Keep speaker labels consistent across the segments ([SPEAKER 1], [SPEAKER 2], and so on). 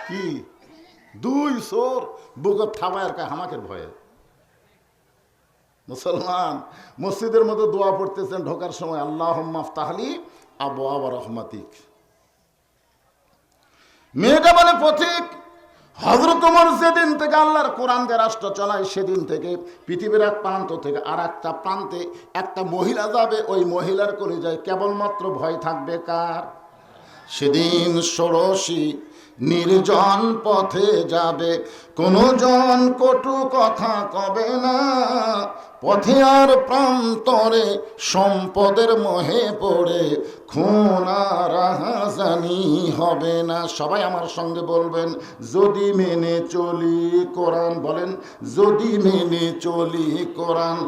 [SPEAKER 1] কি দুই চোর বুকত থাবায় আর হামাকের ভয়ে। মুসলমান মসজিদের মধ্যে দোয়া পড়তেছেন ঢোকার সময়, আল্লাহুম্মা আফতাহলি আবওয়াবা রহমাতিক। মেয়েটা বলে পথিক, হযরত ওমর যেদিন থেকে আল্লাহর কোরআন দিয়ে রাষ্ট্র চালায় সেদিন থেকে পৃথিবীর এক প্রান্ত থেকে আর একটা প্রান্তে একটা মহিলা যাবে, ওই মহিলার কলিজায় কেবলমাত্র ভয় থাকবে কার? সেদিন ষোড়শী নির্জন পথে যাবে, কোনো জন কটু কথা কবে না, পথে আর প্রান্তরে সম্পদের মোহে পড়ে খুন আর রাহাজানি হবে না। সবাই আমার সঙ্গে বলবেন, যদি মেনে চলি কোরআন। বলেন, যদি মেনে চলি কোরআন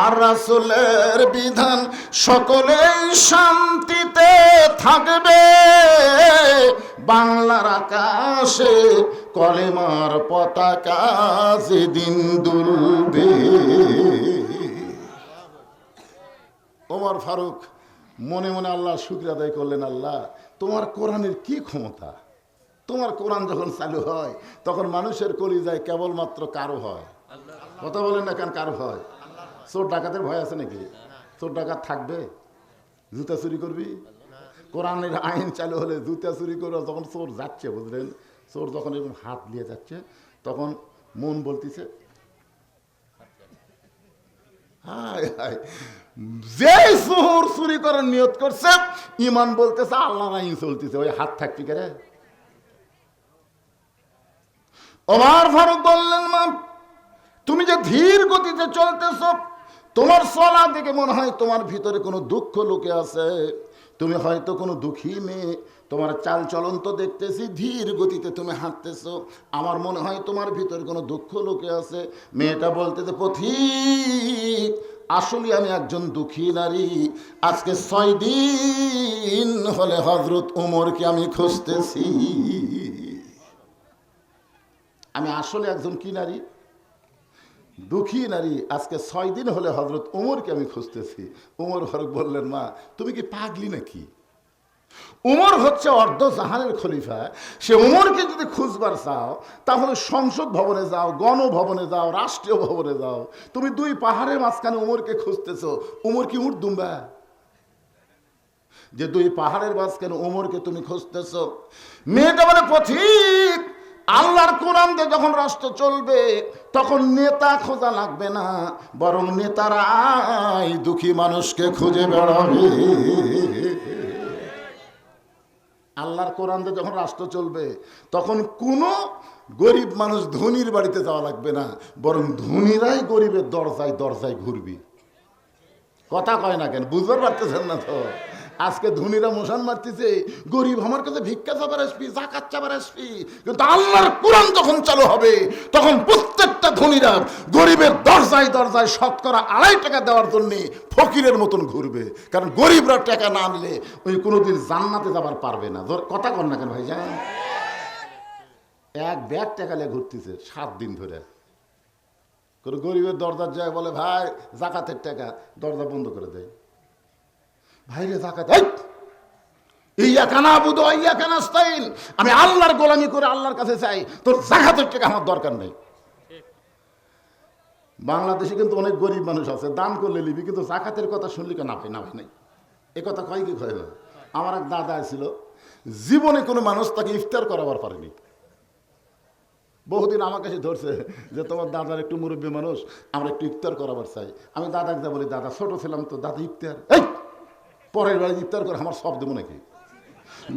[SPEAKER 1] আর রাসূলের বিধান, সকলেই শান্তিতে থাকবে, বাংলার আকাশে কলেমার পতাকা যেদিন দুলবে। ওমর ফারুক মনে মনে আল্লাহর শুকরিয়া আদায় করলেন, আল্লাহ তোমার কোরআনের কি ক্ষমতা, তোমার কোরআন যখন চালু হয় তখন মানুষের কলিজায় কেবলমাত্র কারো হয়। কথা বলেন না কেন? কারো হয়? চোর ডাকাতের ভয় আছে নাকি? চোর ডাকাত থাকবে? জুতা চুরি করবি? কোরআনের আইন চালু হলে জুতা চুরি করে যখন চোর যাচ্ছে, বুঝলেন, চোর যখন এরকম হাত দিয়ে যাচ্ছে তখন মন বলতেছে হায় হায়, যে চোর চুরি করার নিয়ত করছে ইমান বলতেছে আল্লাহর আইন চলতেছে, ওই হাত থাকবি কে রে? ওমর ফারুক বললেন, মা তুমি যে ধীর গতিতে চলতেছ, তোমার চলা দেখে মনে হয় তোমার ভিতরে কোনো দুঃখ লুকে আছে, তুমি হয়তো কোনো দুঃখী মেয়ে, তোমার চাল চলন তো দেখতেছি ধীর গতিতে তুমি হাঁটতেছো, আমার মনে হয় তোমার ভিতরে কোনো দুঃখ লুকে আছে। মেয়েটা বলতেছে, পথিক আসলে আমি একজন দুঃখী নারী, আজকে 6 দিন হলে হযরত ওমরকে আমি খুঁজতেছি। আমি আসলে একজন কি নারী? দুঃখী নারী। আজকে 6 দিন হলে হযরত ওমরকে আমি খুঁজতেছি। ওমর ফারুক বললেন, মা তুমি কি পাগলি নাকি? ওমর হচ্ছে অর্ধ জাহানের খলিফা, সে ওমরকে যদি খুঁজবার চাও তাহলে সংসদ ভবনে যাও, গণভবনে যাও, রাষ্ট্রীয় ভবনে যাও। তুমি 2 পাহাড়ের মাঝখানে ওমরকে খুঁজতেছো, ওমর কি উঠ দুম্বা? যে 2 পাহাড়ের মাঝখানে ওমরকে তুমি খুঁজতেছো। মেয়েটা বলে, পথিক আল্লাহর কোরআন দিয়ে যখন রাষ্ট্র চলবে তখন নেতা খোঁজা লাগবে না, বরং নেতারাই দুঃখী মানুষকে খুঁজে বেড়াবে। আল্লাহর কোরআন দিয়ে যখন রাষ্ট্র চলবে তখন কোনো গরিব মানুষ ধনীর বাড়িতে যাওয়া লাগবে না, বরং ধনীরাই গরিবের দরজায় দরজায় ঘুরবি। কথা কয় না কেন? বুঝতে পারতেছেন না তো? আজকে ধনীরা মশান মারতেছে, গরিব আমার কাছে ভিক্ষা চাবার আসবি, জাকাত চাবার আসবি। কিন্তু আল্লাহর কোরআন যখন চালু হবে তখন প্রত্যেকটা ধনীরা গরিবের দরজায় দরজায় শতকরা 2.5 টাকা দেওয়ার জন্য ফকিরের মতন ঘুরবে, কারণ গরিবরা টাকা না নিলে ওই কোনোদিন জান্নাতে যাবার পারবে না। কথা কন না কেন ভাই? জান এক ব্যাগ টাকা নিয়ে ঘুরতেছে 7 দিন ধরে, কোনো গরিবের দরজার যায় বলে, ভাই জাকাতের টাকা, দরজা বন্ধ করে দেয়। ভাইরে জাকাত, আমি আল্লাহর গোলামি করে আল্লাহর কাছে চাই, তোর জাকাতের টাকা আমার দরকার নেই। বাংলাদেশে কিন্তু অনেক গরিব মানুষ আছে, দান করলে লিবি, কিন্তু জাকাতের কথা শুনলি না ভাই, না ভাই নাই, এ কথা কয় কি কয় না। আমার এক দাদা ছিল, জীবনে কোনো মানুষ তাকে ইফতার করাবার পারেনি। বহুদিন আমার কাছে ধরছে যে তোমার দাদার একটু মুরব্বী মানুষ, আমরা একটু ইফতার করাবার চাই। আমি দাদাকে যা বলি, দাদা ছোট ছিলাম তো, দাদা ইফতার, পরের বাড়ি ইফতার করে আমার সব দেবো নাকি?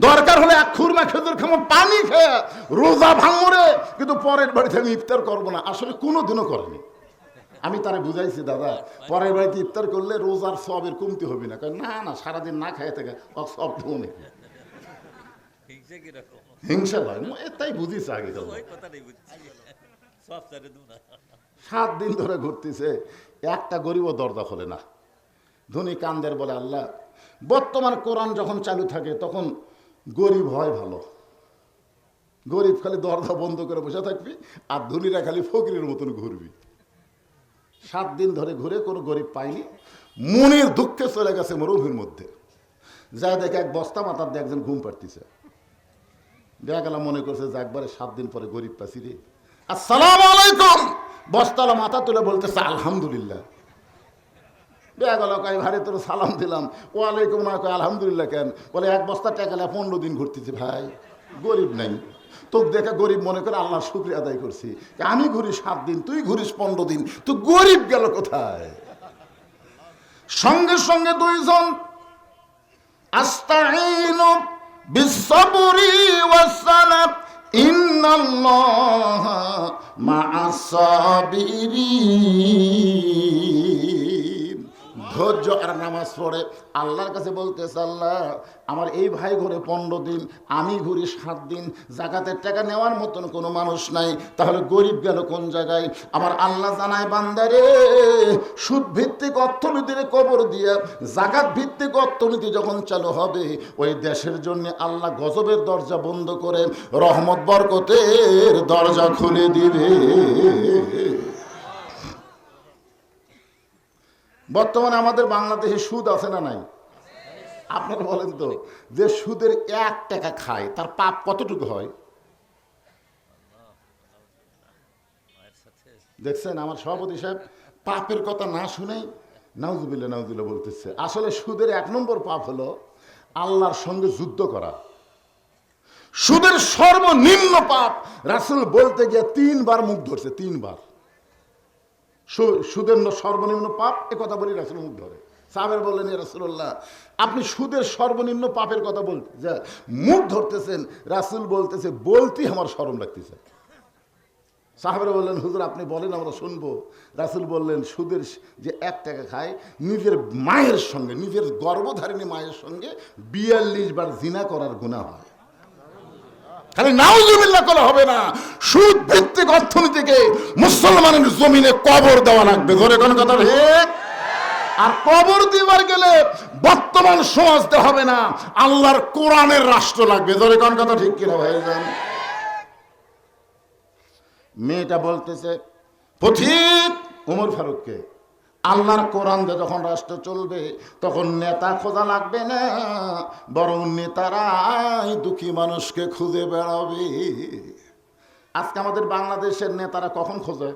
[SPEAKER 1] দরকার হলে 1 খুরমা খেজুর খামো, পানি খেয়ে রোজা ভাঙরে, কিন্তু পরের বাড়িতে আমি ইফতার করবো না। আসলে কোনোদিনও করেনি। আমি তারে বুঝাইছি, দাদা পরের বাড়িতে ইফতার করলে রোজার সবের কমতি হবে না। না না, সারাদিন না খাইয়ে থাকে সব দেবো নাকি? হিংসা হয়, তাই বুঝিস আগে। 7 দিন ধরে ঘুরতেছে, একটা গরিবও দরজা খোলে না। ধনী কান্দের বলে, আল্লাহ বর্তমান কোরআন যখন চালু থাকে তখন গরিব হয় ভালো, গরিব খালি দরজা বন্ধ করে বসে থাকবি আর ধনীরা খালি ফকিরের মতন ঘুরবি। 7 দিন ধরে ঘুরে কোনো গরিব পাইনি, মনের দুঃখে চলে গেছে মরুভূমির মধ্যে। যা দেখে এক বস্তা মাথার দিয়ে একজন ঘুম পাড়তেছে। দেখা গেল মনে করছে যে একবারে 7 দিন পরে গরিব পাচ্ছি রে, আসসালামু আলাইকুম, বস্তালা মাথা তুলে বলতেছে আলহামদুলিল্লাহ। দেখা গেল কয় ভাই তোর সালাম দিলাম, ওয়ালাইকুম না, কয় আলহামদুলিল্লাহ কেন? বলে 1 বস্তা টাকা 15 দিন ঘুরতেছি ভাই, গরিব নাই। তোকে দেখে গরিব মনে করে আল্লাহর শুকরিয়া আদায় করছি। আমি ঘুরি 7 দিন, তুই ঘুরিস 15 দিন, তুই গরিব গেল কোথায়? সঙ্গে সঙ্গে দুইজন আস্তাঈনু বিসসবরি ওয়াসসালাম ইন্নাল্লাহা মা'আস সাবিরিন। ধৈর্য আর নামাজ পড়ে আল্লাহর কাছে বলতেছে, আল্লাহ আমার এই ভাই ঘরে 15 দিন, আমি ঘুরি 7 দিন, জাকাতের টাকা নেওয়ার মতন কোনো মানুষ নাই, তাহলে গরিব গেল কোন জায়গায়? আমার আল্লাহ জানায়, বান্দারে সুদ ভিত্তিক অর্থনীতির কবর দিয়ে জাকাত ভিত্তিক অর্থনীতি যখন চালু হবে, ওই দেশের জন্য আল্লাহ গজবের দরজা বন্ধ করে রহমত বরকতের দরজা খুলে দিবে। বর্তমানে আমাদের বাংলাদেশে সুদ আছে না নাই? আপনারা বলেন তো, যে সুদের 1 টাকা খায় তার পাপ কতটুকু হয়? দেখছেন আমার সভাপতি সাহেব পাপের কথা না শুনেই নাউজুবিল্লাহ নাউজুবিল্লাহ বলতেছে। আসলে সুদের 1 নম্বর পাপ হলো আল্লাহর সঙ্গে যুদ্ধ করা। সুদের সর্বনিম্ন পাপ রাসূল বলতে গিয়ে 3 বার মুখ ধরছে, 3 বার। সুদের সর্বনিম্ন পাপ এ কথা বলি রাসূল মুখ ধরে। সাহাবারা বললেন, ইয়া রাসূলুল্লাহ আপনি সুদের সর্বনিম্ন পাপের কথা বলতে যা মুখ ধরতেছেন। রাসূল বলতেছে, বলতেই আমার শরম লাগতেছে। সাহাবারা বললেন, হুজুর আপনি বলেন আমরা শুনবো। রাসূল বললেন, সুদের যে 1 টাকা খায়, নিজের মায়ের সঙ্গে, নিজের গর্ভধারিণী মায়ের সঙ্গে 42 বার জিনা করার গুনাহ হয়। খালি নাউজুবিল্লাহ করে হবে না, সুদ ভিত্তিক অর্থনীতিকে মুসলমানের জমিনে কবর দেওয়া লাগবে। ধরে কোন কথা ঠিক? আর কবর দিবার গেলে বর্তমান সমাজতে হবে না, আল্লাহর কোরআনের রাষ্ট্র লাগবে। ধরে কোন কথা ঠিক কিনা ভাইজান? মেয়েটা বলতেছে, পথিক ওমর ফারুককে, আল্লাহর কোরআন দিয়ে যখন রাষ্ট্র চলবে তখন নেতা খোঁজা লাগবে না, বরং নেতারাই দুঃখী মানুষকে খুঁজে বেড়াবে। আজকে আমাদের বাংলাদেশের নেতারা কখন খোঁজে?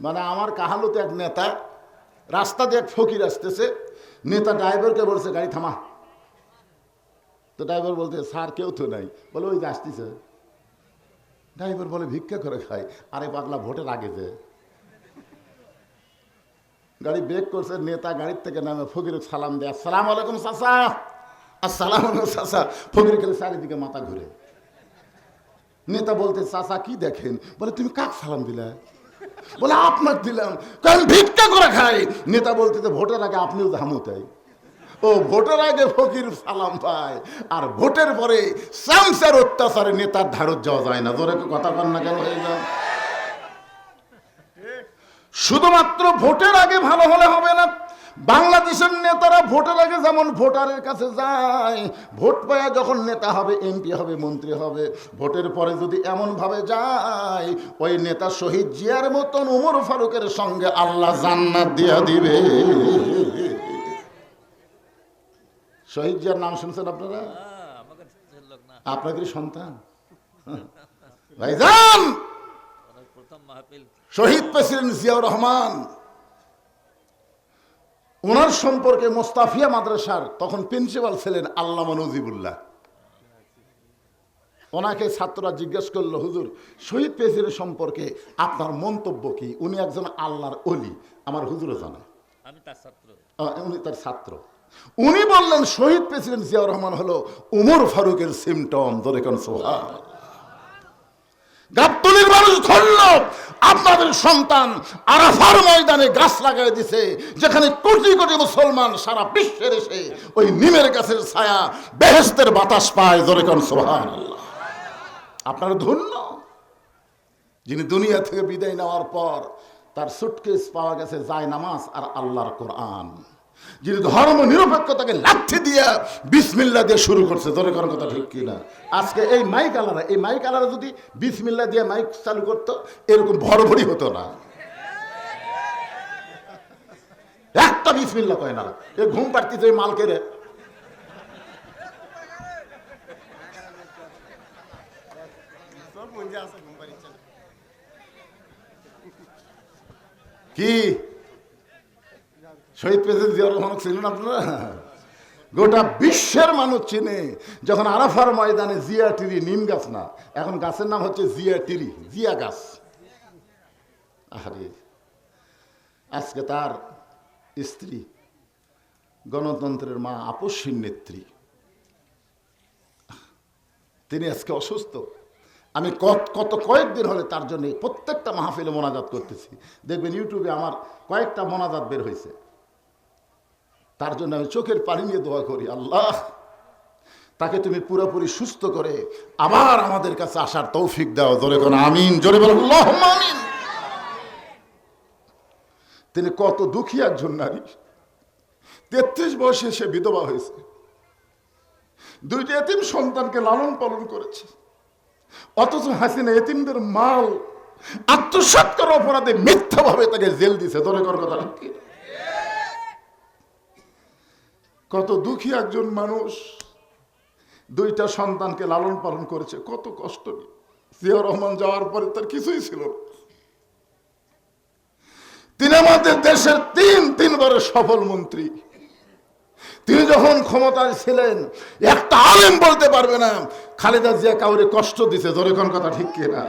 [SPEAKER 1] মানে আমার কাহালুতে এক নেতা, রাস্তা দিয়ে এক ফকির আসতেছে, নেতা ড্রাইভারকে বলছে গাড়ি থামা। তো ড্রাইভার বলতে, স্যার কেউ তো নাই। বলে ওই যে আসতেছে। ড্রাইভার বলে ভিক্ষা করে খায়। আরে পাগলা, ভোটের আগে যে গাড়ি ব্রেক করছে, নেতা গাড়ির থেকে নামে ফকির সালাম দেয়, আসসালামু আলাইকুম চাচা, আসসালামু আলাইকুম চাচা। ফকির গেলে চারিদিকে মাথা ঘুরে। নেতা বলতে, চাচা কি দেখেন? বলে তুমি কাক সালাম দিলা? বলে আপনার দিলাম, কারণ ভিক্ষা করে খাই। নেতা বলতে, ভোটের আগে আপনিও ধামতাই। ও ভোটের আগে ফকির সালাম পায়, আর ভোটের পরে চামচার অত্যাচারে নেতার ধারত যাওয়া যায় না। ধরে কথা কন না কেন? হয়ে যান। শুধুমাত্র ভোটের আগে ভালো হলে হবে না। বাংলাদেশের নেতারা ভোটের আগে যেমন ভোটারের কাছে যায়, ভোট পায়া যখন নেতা হবে, এমপি হবে, মন্ত্রী হবে, ভোটের পরে যদি এমন ভাবে যায় ওই নেতা শহীদ জিয়ার মতন ওমর ফারুকের সঙ্গে আল্লাহ জান্নাত দিয়া দিবে। শহীদ জিয়ার নাম শুনছেন আপনারা? আপনাদের সন্তান ভাইজান, শহীদ প্রেসিডেন্ট জিয়াউর রহমান, ওনার সম্পর্কে মোস্তাফিয়া মাদ্রাসার তখন প্রিন্সিপাল ছিলেন আল্লামা নজিবুল্লাহ। ওনাকে ছাত্ররা জিজ্ঞেস করলো, হুজুর শহীদ প্রেসিডেন্ট সম্পর্কে আপনার মন্তব্য কি? উনি একজন আল্লাহর ওলি, আমার হুজুরও জানে, আমি তার ছাত্র। উনি তার ছাত্র। উনি বললেন, শহীদ প্রেসিডেন্ট জিয়াউর রহমান হলো ওমর ফারুকের সিমটম। ধরে কোন সুবহানাল্লাহ। গাবতলীর মানুষ ধরল, আপনাদের সন্তান আরাফার ময়দানে গাছ লাগাই দিছে, যেখানে কোটি কোটি মুসলমান সারা বিশ্বের এসে ওই নিমের গাছের ছায়া, বেহেশতের বাতাস পায়। ধরে কোন সুবহানাল্লাহ। আপনারা ধন্য, যিনি দুনিয়া থেকে বিদায় নেওয়ার পর তার সুটকেস পাওয়া গেছে যায় নামাজ আর আল্লাহর কোরআন, যিনি ধর্ম নিরপেক্ষতাকে লাঠি দিয়ে বিসমিল্লাহ দিয়ে শুরু করছে। ধরে করার কথা ঠিক কিনা? আজকে এই মাইক আলারা যদি বিসমিল্লাহ দিয়ে মাইক চালু করতো, এরকম ভরভরি হতো না। একটা বিসমিল্লাহ কয় না, এ ঘুম পাড়তিছে মালকে রে। কি শহীদ প্রেসিডেন্ট জিয়াউর রহমান ছিলেন আপনারা? গোটা বিশ্বের মানুষ চিনে যখন আরাফার ময়দানে জিয়া টিরি, নিম গাছ না, এখন গাছের নাম হচ্ছে জিয়া টিরি, জিয়া গাছ। আরে আজকে তার স্ত্রী, গণতন্ত্রের মা, আপসীর নেত্রী, তিনি আজকে অসুস্থ। আমি কয়েকদিন হলে তার জন্য প্রত্যেকটা মাহফিলে মোনাজাত করতেছি। দেখবেন ইউটিউবে আমার কয়েকটা মোনাজাত বের হয়েছে। তার জন্য আমি চোখের পানি নিয়ে দোয়া করি, আল্লাহ তাকে তুমি পুরোপুরি সুস্থ করে আবার আমাদের কাছে আসার তৌফিক দাও। জোরে কোন আমিন, জোরে বলো আল্লাহুম্মা আমিন। তিনি কত দুঃখী একজন নারী। 33 বয়সে সে বিধবা হয়েছে, 2টি এতিম সন্তানকে লালন পালন করেছে। অথচ হাসিনা এতিমদের মাল আত্মসাৎ করার অপরাধে মিথ্যাভাবে তাকে জেল দিছে। ধরে কর কথা, কত দুঃখী একজন মানুষ, 2টা সন্তানকে লালন পালন করেছে, কত কষ্ট নিয়ে। জিয়াউর রহমান যাওয়ার পরে তার কিছুই ছিল না। তিনি আমাদের দেশের 3 সফল মন্ত্রী। তিনি যখন ক্ষমতায় ছিলেন একটা আলেম বলতে পারবে না খালেদা জিয়া কাউরে কষ্ট দিছে। ধরে কোন কথা ঠিক কিনা?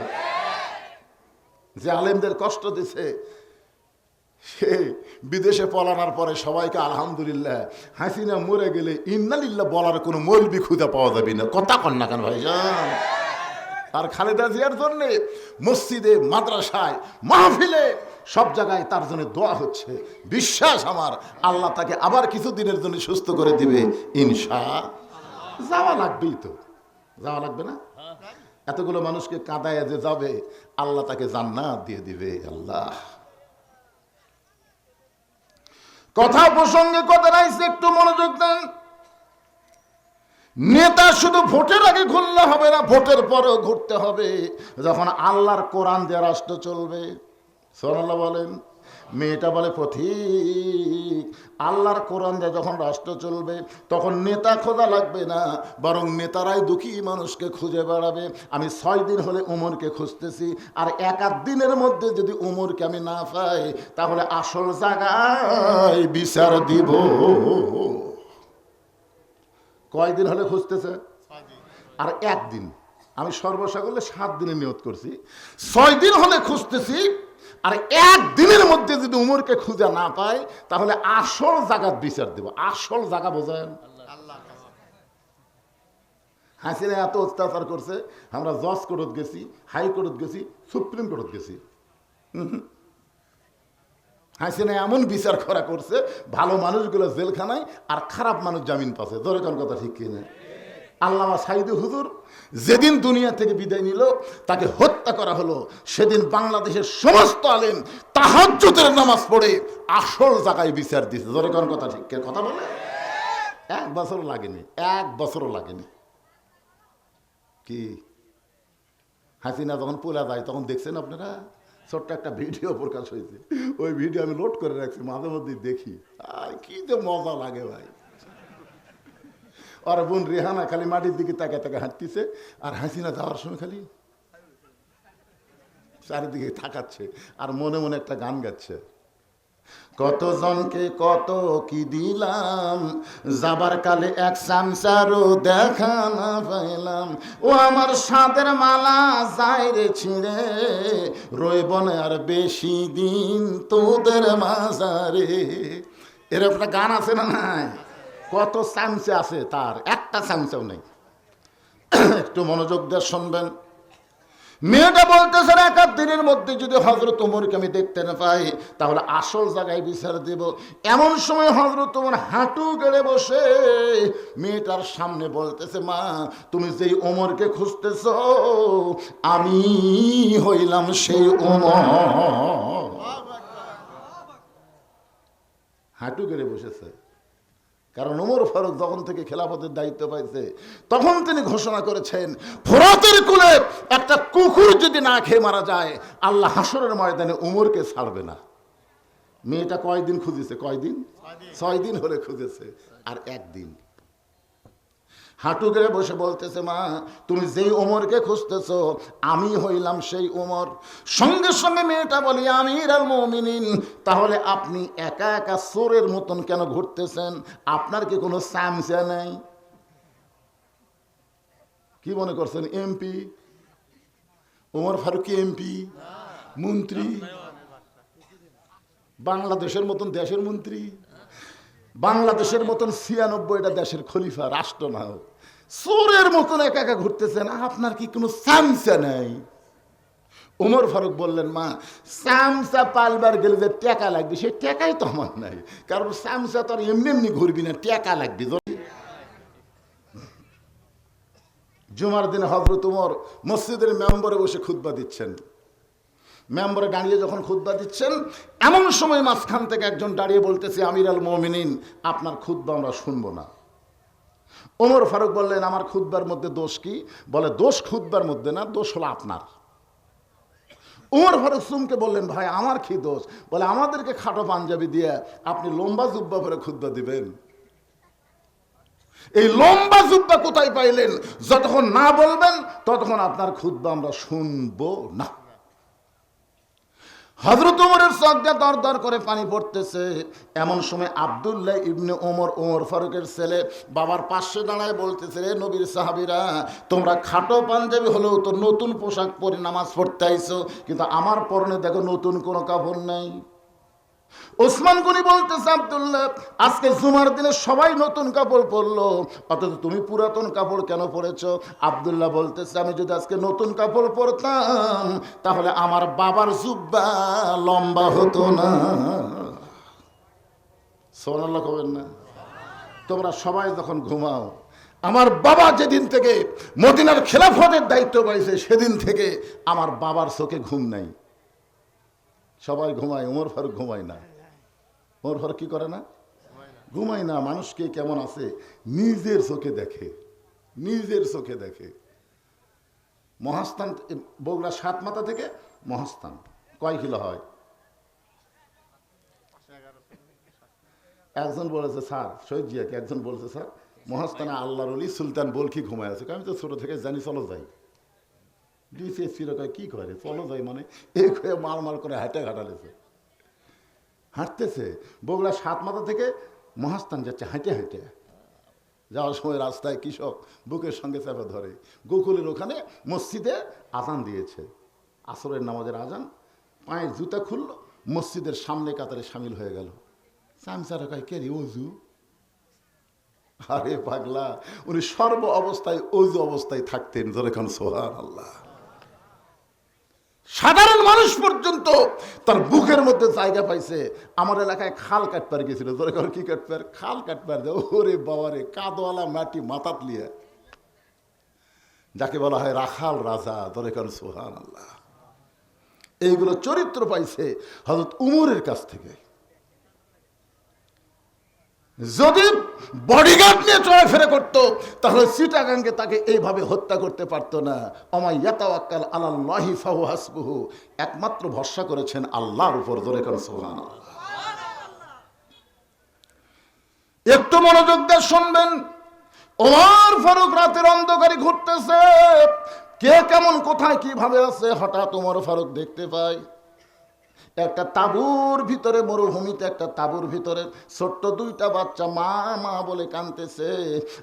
[SPEAKER 1] যে আলেমদের কষ্ট দিছে সে বিদেশে পলানোর পরে সবাইকে আলহামদুলিল্লাহ, হাসিনা মরে গেলে ইন্নালিল্লাহ বলার কোনো মৌলবি খুঁজে পাওয়া যাবে না। কথা কন না কেন ভাইজান? আর খালেদা জিয়ার জন্য মসজিদে, মাদ্রাসায়, মাহফিলে সব জায়গায় তার জন্য দোয়া হচ্ছে। বিশ্বাস আমার, আল্লাহ তাকে আবার কিছু দিনের জন্য সুস্থ করে দিবে ইনশাআল্লাহ। যাওয়া লাগবেই তো, যাওয়া লাগবে না? এতগুলো মানুষকে কাঁদায় যে যাবে, আল্লাহ তাকে জান্নাত দিয়ে দিবে। আল্লাহ কথা প্রসঙ্গে কথা নাইছে, একটু মনোযোগ দেন। নেতা শুধু ভোটের আগে ঘুরলে হবে না, ভোটের পরেও ঘুরতে হবে। যখন আল্লাহর কোরআন দিয়ে রাষ্ট্র চলবে, সুবহানাল্লাহ বলেন। মেয়েটা বলে পথিক, আল্লাহর কোরআন দিয়ে যখন রাষ্ট্র চলবে তখন নেতা খোঁজা লাগবে না, বরং নেতারাই দুঃখী মানুষকে খুঁজে বেড়াবে। আমি 6 দিন হলে উমরকে খুঁজতেছি, আর 1-8 দিনের মধ্যে যদি উমরকে আমি না পাই তাহলে আসল জায়গায় বিচার দিব। কয়দিন হলে খুঁজতেছে? আর 1 দিন। আমি সর্বসাকল্যে 7 দিনের নিয়ত করছি। 6 দিন হলে খুঁজতেছি, আর 1 দিনের মধ্যে যদি উমরকে খুঁজে না পাই তাহলে আসল জায়গার বিচার দেব। আসল জায়গা বোঝেন? হাসিনা এত অত্যাচার করছে, আমরা জজ কোর্টত গেছি, হাইকোর্টত গেছি, সুপ্রিম কোর্টত গেছি। হাসিনা এমন বিচার করা করছে, ভালো মানুষগুলো জেলখানায় আর খারাপ মানুষ জামিন পাচ্ছে। ধরে কোন কথা ঠিক কিনা? আল্লামা সাইদি হুজুর যেদিন দুনিয়া থেকে বিদায় নিল, তাকে হত্যা করা হলো, সেদিন বাংলাদেশের সমস্ত আলেম তাহাজ্জুদের নামাজ পড়ে আসল জায়গায় বিচার দিচ্ছে। ধরে কোন কথা ঠিক কথা বলে? 1 বছর লাগেনি, 1 বছরও লাগেনি। কি হাসিনা যখন পোলা যায় তখন দেখছেন আপনারা, ছোট্ট একটা ভিডিও প্রকাশ হয়েছে, ওই ভিডিও আমি লোড করে রাখছি, মাঝে মধ্যে দেখি, কি যে মজা লাগে ভাই। আর বোন রেহানা খালি মাটির দিকে তাকে তাকে হাঁটতেছে, আর হাসিনা যাওয়ার সময় খালি চারিদিকে থাকাচ্ছে আর মনে মনে একটা গান গাচ্ছে। কতজনকে কত কি দিলাম, যাবার কালে 1 চামচারও দেখা না পাইলাম। ও আমার সাদের মালা যায় রে ছিঁড়ে, রইব না আর বেশি দিন তোদের মাঝারে। এরকম একটা গান আছে না নাই? কত চামচে আছে, তার একটা চামচাও নেই। একটু মনোযোগ দিয়ে শুনবেন। মেয়েটা বলতেছে 1 দিনের মধ্যে যদি হযরত ওমরকে আমি দেখতে না পাই তাহলে আসল জায়গায় বিচার দেব। এমন সময় হযরত ওমর হাঁটু গেড়ে বসে মেয়েটার সামনে বলতেছে, মা তুমি যেই ওমরকে খুঁজতেছ আমি হইলাম সেই ওমর। হাঁটু গেড়ে বসেছে, কারণ ওমর ফারুক যখন থেকে খেলাফতের দায়িত্ব পাইছে তখন তিনি ঘোষণা করেছেন, ফোরাতের কোলে একটা কুকুর যদি না খেয়ে মারা যায় আল্লাহ হাসরের ময়দানে ওমরকে ছাড়বে না। মেয়েটা কয়দিন খুঁজেছে? কয়দিন? 6 দিন হলে খুঁজেছে, আর 1 দিন। হাঁটু গেড়ে বসে বলতেছে, মা তুমি যেই ওমরকে খুঁজতেছ আমি হইলাম সেই ওমর। সঙ্গে সঙ্গে মেয়েটা বলি, আমিরুল মুমিনিন, তাহলে আপনি একা একা চোরের মতন কেন ঘুরতেছেন? আপনার কি কোনো চামচা নাই? কি মনে করছেন এমপি? ওমর ফারুক এমপি, মন্ত্রী, বাংলাদেশের মতন দেশের মন্ত্রী, বাংলাদেশের মতন 96টা দেশের খলিফা, রাষ্ট্রনায়ক, চোরের মতন একা একা ঘুরতেছেন, আপনার কি কোনো চামচা নাই? ওমর ফারুক বললেন, মা চামচা পালবার গেলে যে টাকা লাগবে সেই টাকাই তো আমার নাই, কারণ চামচা তো আর এমনি এমনি ঘুরবি না, টাকা লাগবে। জুমার দিনে হযরত ওমর মসজিদের মেম্বরে বসে খুতবা দিচ্ছেন। মেম্বরে দাঁড়িয়ে যখন খুতবা দিচ্ছেন, এমন সময় মাঝখান থেকে একজন দাঁড়িয়ে বলতেছে, আমিরুল মুমিনিন, আপনার খুতবা আমরা শুনবো না। ওমর ফারুক বললেন, আমার খুতবার মধ্যে দোষ কি? বলে, দোষ খুতবার মধ্যে না, দোষ হলো আপনার। ওমর ফারুক সুমকে বললেন, ভাই আমার কি দোষ? বলে, আমাদেরকে খাটো পাঞ্জাবি দিয়ে আপনি লম্বা জুব্বা পরে খুতবা দিবেন? এই লম্বা জুব্বা কোথায় পাইলেন? যতক্ষণ না বলবেন ততক্ষণ আপনার খুতবা আমরা শুনবো না। হযরত ওমরের চোখ দিয়ে দর দর করে পানি পড়তেছে। এমন সময় আব্দুল্লাহ ইবনে ওমর, ওমর ফারুকের ছেলে, বাবার পাশে দাঁড়ায় বলতেছে, রে নবীর সাহাবীরা, তোমরা খাটো পাঞ্জাবি হলেও তো নতুন পোশাক পরে নামাজ পড়তে আইছো, কিন্তু আমার পরনে দেখো নতুন কোনো কাপড় নাই। ওসমান গনি বলতেছে, আব্দুল্লাহ, আজকে জুমার দিনে সবাই নতুন কাপড় পরলো, অথচ তুমি পুরাতন কাপড় কেন পরেছো? আব্দুল্লাহ বলতেছে, আমি যদি আজকে নতুন কাপড় পরতাম তাহলে আমার বাবার জুব্বা লম্বা হতো না। সুবহানাল্লাহ কবেন না? তোমরা সবাই যখন ঘুমাও, আমার বাবা যেদিন থেকে মদিনার খেলাফতের দায়িত্ব পাইছে সেদিন থেকে আমার বাবার চোখে ঘুম নাই। সবাই ঘুমায়, ওমর ফারুক ঘুমায় না। ওমর ফারুক কি করে না? ঘুমায় না। মানুষকে কেমন আছে নিজের চোখে দেখে, নিজের চোখে দেখে। মহাস্থান, বগুড়া 7 মাথা থেকে মহাস্থান কয় কিলো হয়? একজন বলেছে স্যার, শহীদ জিয়াকে একজন বলেছে, স্যার মহাস্থানে আল্লাহর ওলি সুলতান বলখি ঘুমায় আছে। আমি তো ছোট থেকে জানি, চলো যাই। কি করে চলো যাই মানে এই মার মার করে হাঁটে ঘাটালেছে, হাঁটতেছে। বগুড়া 7 মাথা থেকে মহাস্থান যাচ্ছে হাঁটে হাঁটে। যাওয়ার সময় রাস্তায় কৃষক বুকের সঙ্গে চাপা ধরে। গোকুলের ওখানে মসজিদে আজান দিয়েছে, আসরের নামাজের আজান। পায়ের জুতা খুললো, মসজিদের সামনে কাতারে সামিল হয়ে গেল। চামচারা কয়, কে রে অজু? আরে পাগলা, উনি সর্ব অবস্থায় অজু অবস্থায় থাকতেন। ধরে খান সুবহানাল্লাহ। সাধারণ মানুষ পর্যন্ত তার বুকের মধ্যে জায়গা পাইছে। আমার এলাকায় খাল কাটপার গেছিল, ধরে খান কি কাটপার? খাল কাটপার। ওরে বাবারে, কাদওয়ালা মাটি মাথাত লিয়ে, যাকে বলা হয় রাখাল রাজা। ধরে খান সুবহানাল্লাহ। এইগুলো চরিত্র পাইছে হযরত উমরের কাছ থেকে। যদি বডিগার্ড নিয়ে চলাফেরা করতো তাহলে চিটাগাঙ্গে তাকে এইভাবে হত্যা করতে পারতো না। ওমাই ইয়াতাওয়াক্কাল আলাল্লাহি ফাহুয়া হাসবুহু, একমাত্র ভরসা করেছেন আল্লাহর উপর। ধরে করেন সুবহানাল্লাহ। একটু মনোযোগ দিয়ে শুনবেন। ওমর ফারুক রাতের অন্ধকারে ঘুরতেছে, কে কেমন কোথায় কিভাবে আছে। হঠাৎ ওমর ফারুক দেখতে পায় একটা তাঁবুর ভিতরে, মরুভূমিতে একটা তাঁবুর ভিতরে ছোট্ট 2টা বাচ্চা মা মা বলে কাঁদতেছে।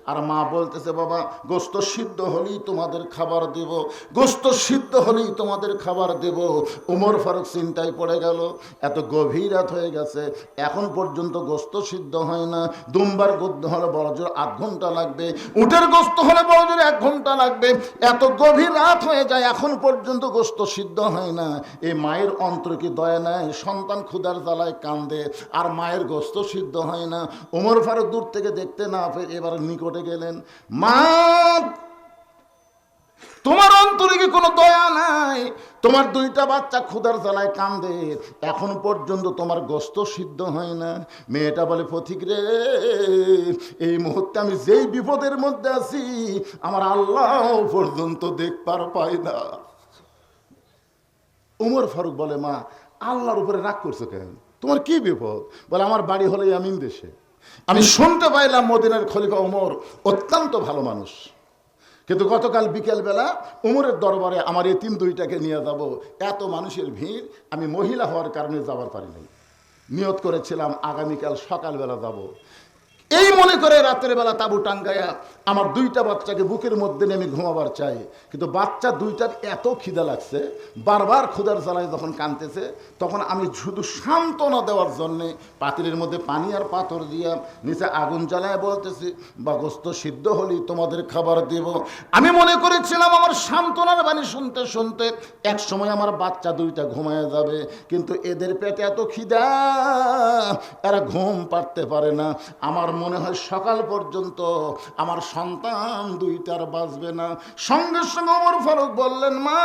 [SPEAKER 1] আর মা বলতেছে, বাবা গোশত সিদ্ধ হলেই তোমাদের খাবার দেব, গোশত সিদ্ধ হলেই তোমাদের খাবার দেব। ওমর ফারুক চিন্তায় পড়ে গেল, এত গভীর রাত হয়ে গেছে, এখন পর্যন্ত গোশত সিদ্ধ হয় না। দুম্বার গোস্ত হলে বড়জোর 8 ঘন্টা লাগবে, উটের গোশত হলে বড়জোর 1 ঘন্টা লাগবে। এত গভীর রাত হয়ে যায়, এখন পর্যন্ত গোশত সিদ্ধ হয় না। এই মায়ের অন্তর কি দয়া নাই? সন্তান ক্ষুধার জ্বালায় কান্দে, আর মায়ের গোশত সিদ্ধ হয় না। ওমর ফারুক দূর থেকে দেখতে না পেয়ে এবার নিকটে গেলেন। মা, তোমার অন্তরে কি কোনো দয়া নাই? তোমার 2টা বাচ্চা ক্ষুধার জ্বালায় কান্দে, এখন পর্যন্ত তোমার গোশত সিদ্ধ হয় না। মেয়েটা বলে, পথিক রে, এই মুহূর্তে আমি যেই বিপদের মধ্যে আছি আমার আল্লাহ পর্যন্ত দেখবার পাই না। ওমর ফারুক বলে, মা আল্লাহর উপরে রাগ করছো কেন? তোমার কি বিপদ? বলে, আমার বাড়ি হলো ইয়ামিন দেশে, আমি শুনতে পাইলাম মদিনার খলিফা ওমর অত্যন্ত ভালো মানুষ, কিন্তু গতকাল বিকেলবেলা উমরের দরবারে আমার এতিম দুইটাকে নিয়ে যাব, এত মানুষের ভিড়, আমি মহিলা হওয়ার কারণে যাবার পারি নাই। নিয়ত করেছিলাম আগামীকাল সকালবেলা যাব। এই মনে করে রাতের বেলা তাবু টাঙ্গায়া আমার দুইটা বাচ্চাকে বুকের মধ্যে নেমে ঘুমাবার চাই, কিন্তু বাচ্চা দুইটার এত খিদা লাগছে, বারবার ক্ষুধার জ্বালায় যখন কাঁদতেছে, তখন আমি শুধু সান্ত্বনা দেওয়ার জন্যে পাতিলের মধ্যে পানি আর পাথর দিয়া নিচে আগুন জ্বালায় বলতেছি, বা গোস্ত সিদ্ধ হলেই তোমাদের খাবার দেব। আমি মনে করেছিলাম আমার সান্ত্বনার বাণী শুনতে শুনতে এক সময় আমার বাচ্চা দুইটা ঘুমায় যাবে, কিন্তু এদের পেটে এত খিদা, এরা ঘুম পাড়তে পারে না। আমার মনে হয় সকাল পর্যন্ত আমার সন্তান দুইটার বাঁচবে না। সঙ্গে সঙ্গে ওমর ফারুক বললেন, মা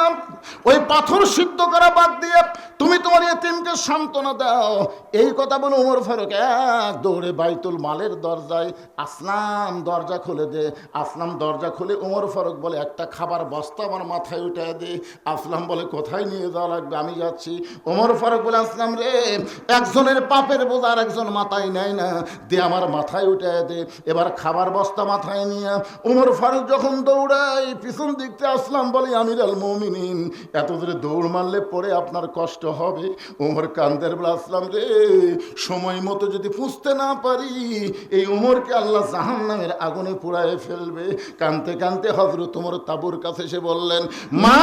[SPEAKER 1] ওই পাথর সিদ্ধ করা বাদ দিয়ে তুমি তোমার এতিমকে সান্ত্বনা দাও। এই কথা বলে ওমর ফারুক এক দৌড়ে বাইতুল মালের দরজায়, আসলাম দরজা খুলে দে। আসলাম দরজা খুলে ওমর ফারুক বলে, একটা খাবার বস্তা আমার মাথায় উঠায় দে। আসলাম বলে, কোথায় নিয়ে যাওয়া লাগবে, আমি যাচ্ছি। ওমর ফারুক বলে, আসলাম রে, একজনের পাপের বোঝা আর একজন মাথায় নেয় না, দে আমার মাথায় উঠায় দে। এবার খাবার বস্তা মাথায় নিয়ে ওমর ফারুক যখন দৌড়াই, পিছন দিকতে আসলাম বলে, আমির আল মুমিনিন, এত দূরে দৌড় মারলে পরে আপনার কষ্ট হবে। ওমর কান্দের বলে, আসলাম রে, সময় মতো যদি পুষতে না পারি, এই ওমরকে আল্লাহ জাহান্নামের আগুনে পুড়ায় ফেলবে। কানতে কানতে হযরত ওমর তাবুর কাছে এসে বললেন, মা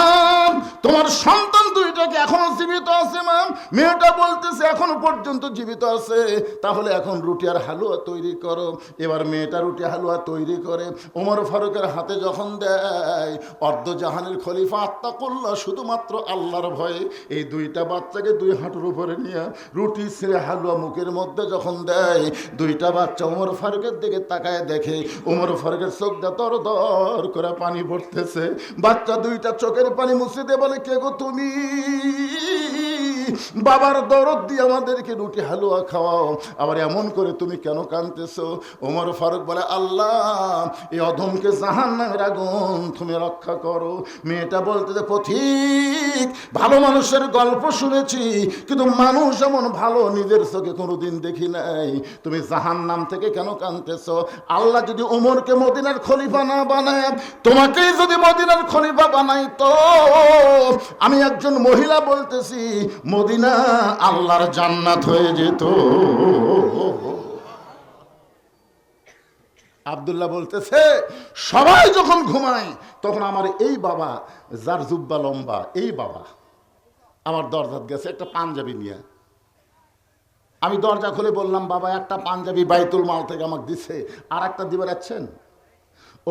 [SPEAKER 1] তোমার সন্তান দুইটাকে এখনো জীবিত আছে? মা, মেয়েটা বলতেছে এখনো পর্যন্ত জীবিত আছে। তাহলে এখন রুটি আর হালুয়া তৈরি করো। এবার মেয়েটা রুটি হালুয়া তৈরি করে ওমর ফারুকের হাতে যখন দেয়, অর্ধজাহানের খলিফা আত্তাকুল্লাহ, শুধুমাত্র আল্লাহর ভয়ে এই দুইটা বাচ্চাকে দুই হাঁটুর উপরে নিয়ে রুটি ছেড়ে হালুয়া মুখের মধ্যে যখন দেয়, দুইটা বাচ্চা ওমর ফারুকের দিকে তাকায় দেখে ওমর ফারুকের চোখ দিয়ে দর দর করে পানি পড়তেছে। বাচ্চা দুইটা চোখের পানি মুছে দিয়ে বলে, কে গো তুমি? বাবার দরদ দিয়ে আমাদেরকে রুটি হালুয়া খাওয়াও, আবার এমন করে তুমি কেন কাঁদতেছো? ওমর ফারুক বলে, আল্লাহ এই অধমকে জাহান্নামের আগুন তুমি রক্ষা করো। মেয়েটা বলতে, পথিক, ভালো মানুষের গল্প শুনেছি, কিন্তু মানুষ এমন ভালো নিজের চোখে কোনোদিন দেখি নাই। তুমি জাহান্নাম থেকে কেন কাঁদতেছো? আল্লাহ যদি ওমরকে মদিনার খলিফা না বানায়, তোমাকেই যদি মদিনার খলিফা বানাইতো, আমি একজন মহিলা বলতেছি, মদিনা আল্লাহর জান্নাত হয়ে যেত। আব্দুল্লাহ বলতেছে, সবাই যখন ঘুমায় তখন আমার এই বাবা, যার জুব্বা লম্বা, এই বাবা আমার দরজাত গেছে একটা পাঞ্জাবি নিয়ে। আমি দরজা খুলে বললাম, বাবা একটা পাঞ্জাবি বাইতুল মাল থেকে আমাকে দিছে, আর একটা দিবে রাখছেন?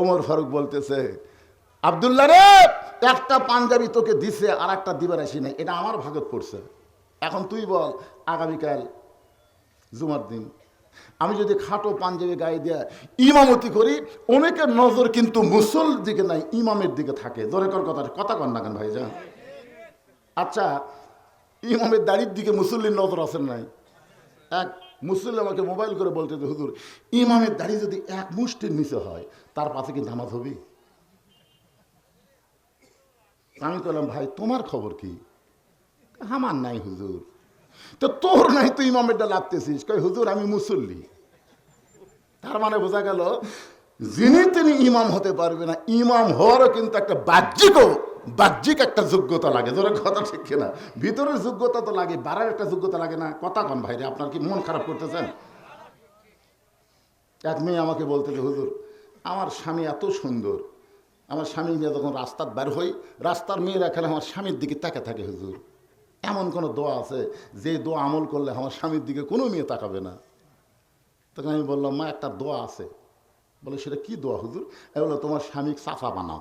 [SPEAKER 1] ওমর ফারুক বলতেছে, আব্দুল্লাহ রে, একটা পাঞ্জাবি তোকে দিছে, আর একটা দিবে রাখি নাই, এটা আমার ভাগত পড়ছে। এখন তুই বল, আগামীকাল জুমার দিন আমি যদি খাটো পাঞ্জাবি গায়ে দিয়ে ইমামতি করি, অনেকের নজর কিন্তু মুসল দিকে নাই, ইমামের দিকে থাকে। জোরে কর কথা কর না কেন ভাই যান? আচ্ছা, ইমামের দাড়ির দিকে মুসল্লির নজর আছেন নাই? এক মুসল্লি আমাকে মোবাইল করে বলতে, হুজুর ইমামের দাড়ি যদি এক মুষ্টির নিচে হয়, তার পাশে কি নামাজ হবে? আমি বললাম, ভাই তোমার খবর কি? আমার নাই হুজুর। তো তোর নাই, তুই ইমামেরটা লাগতেছিস? কই হুজুর আমি মুসল্লি। তার মানে বোঝা গেল, যিনি তিনি ইমাম হতে পারবে না। ইমাম হওয়ারও কিন্তু একটা বাহ্যিক একটা যোগ্যতা লাগে। ধরে কথা ঠিক কিনা? ভিতরের যোগ্যতা তো লাগে, বাড়ার একটা যোগ্যতা লাগে না? কথা কন ভাইরে, আপনার কি মন খারাপ করতেছেন? এক মেয়ে আমাকে বলতে, হুজুর আমার স্বামী এত সুন্দর, আমার স্বামী নিয়ে যখন রাস্তার বের হই, রাস্তার মেয়েরা খেলে আমার স্বামীর দিকে তাকে থাকে। হুজুর এমন কোনো দোয়া আছে যে দোয়া আমল করলে আমার স্বামীর দিকে কোনো মেয়ে তাকাবে না? তখন আমি বললাম, মা একটা দোয়া আছে। বলে, সেটা কি দোয়া হুজুর? আমি বললাম, তোমার স্বামীকে চাচা বানাও।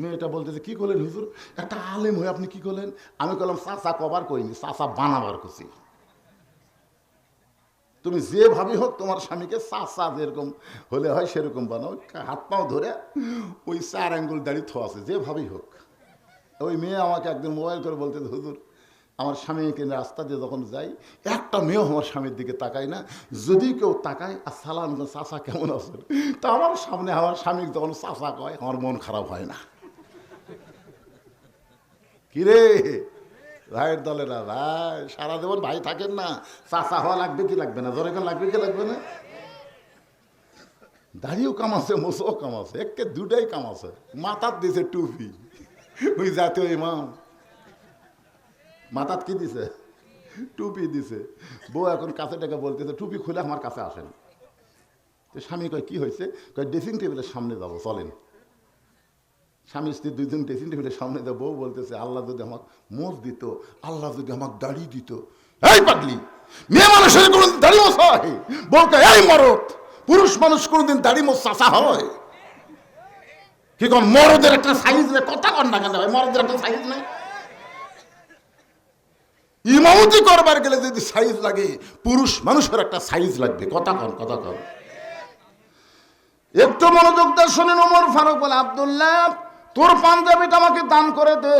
[SPEAKER 1] মেয়েটা বলতেছে, কি করলেন হুজুর? একটা আলেম হয়ে আপনি কি করলেন? আমি বললাম, চাচা কবার করিনি, চাচা বানাবার করছি। তুমি যেভাবেই হোক তোমার স্বামীকে চাচা যেরকম হলে হয় সেরকম বানাও। হাত পাও ধরে ওই 4 আঙ্গুল দাঁড়িয়ে থো আছে, যেভাবেই হোক। ওই মেয়ে আমাকে একদিন মোবাইল করে বলতে, হুজুর আমার স্বামীকে রাস্তা দিয়ে যখন যাই, একটা মেয়েও আমার স্বামীর দিকে তাকায় না। যদি কেউ তাকায় আর সালাম, চাচা কেমন আছেন, তা আমার সামনে আমার স্বামী যখন চাচা কয়, আমার মন খারাপ হয় না। কিরে ভাইয়ের দলেরা ভাই সারা জীবন ভাই থাকেন না, চাচা হওয়া লাগবে কি লাগবে না, জোরে কোন লাগবে কি লাগবে না? দাড়িও কামাছে, মোছও কামাছে, একে দুটাই কামাছে। মাথার দিছে টুপি, ওই জাতীয় ইমাম মাথার কি দিছে? টুপি দিছে। বউ এখন কাছে টাকা বলতেছে টুপি খুলে আমার কাছে আসেন। তো স্বামী কয় কি হয়েছে? কয় ড্রেসিং টেবিলের সামনে যাবো, চলেন। স্বামী স্ত্রী দুইজন ড্রেসিং টেবিলের সামনে যাবো। বউ বলতেছে আল্লাহ যদি আমাকে মোজ দিত, আল্লাহ যদি আমাকে দাড়ি দিত। এই পাগলি, মেয়ে মানুষের কোনোদিন দাড়ি মোছ হয়? বউ কয় এই মরদ, পুরুষ মানুষ কোনোদিন দাড়ি মোছ চাচা হয়? কি কোন মরদের একটা সাইজ নেই? কথা কন না কেন ভাই, মরদের একটা সাইজ নেই? ইমামতি করবার গেলে যদি সাইজ লাগে, পুরুষ মানুষের একটা সাইজ লাগবে। কথা কন, কথা কন। একটু মনোযোগ দিয়ে শোনেন। ওমর ফারুক বলে আব্দুল্লাহ তোর পাঞ্জাবিটা আমাকে দান করে দে।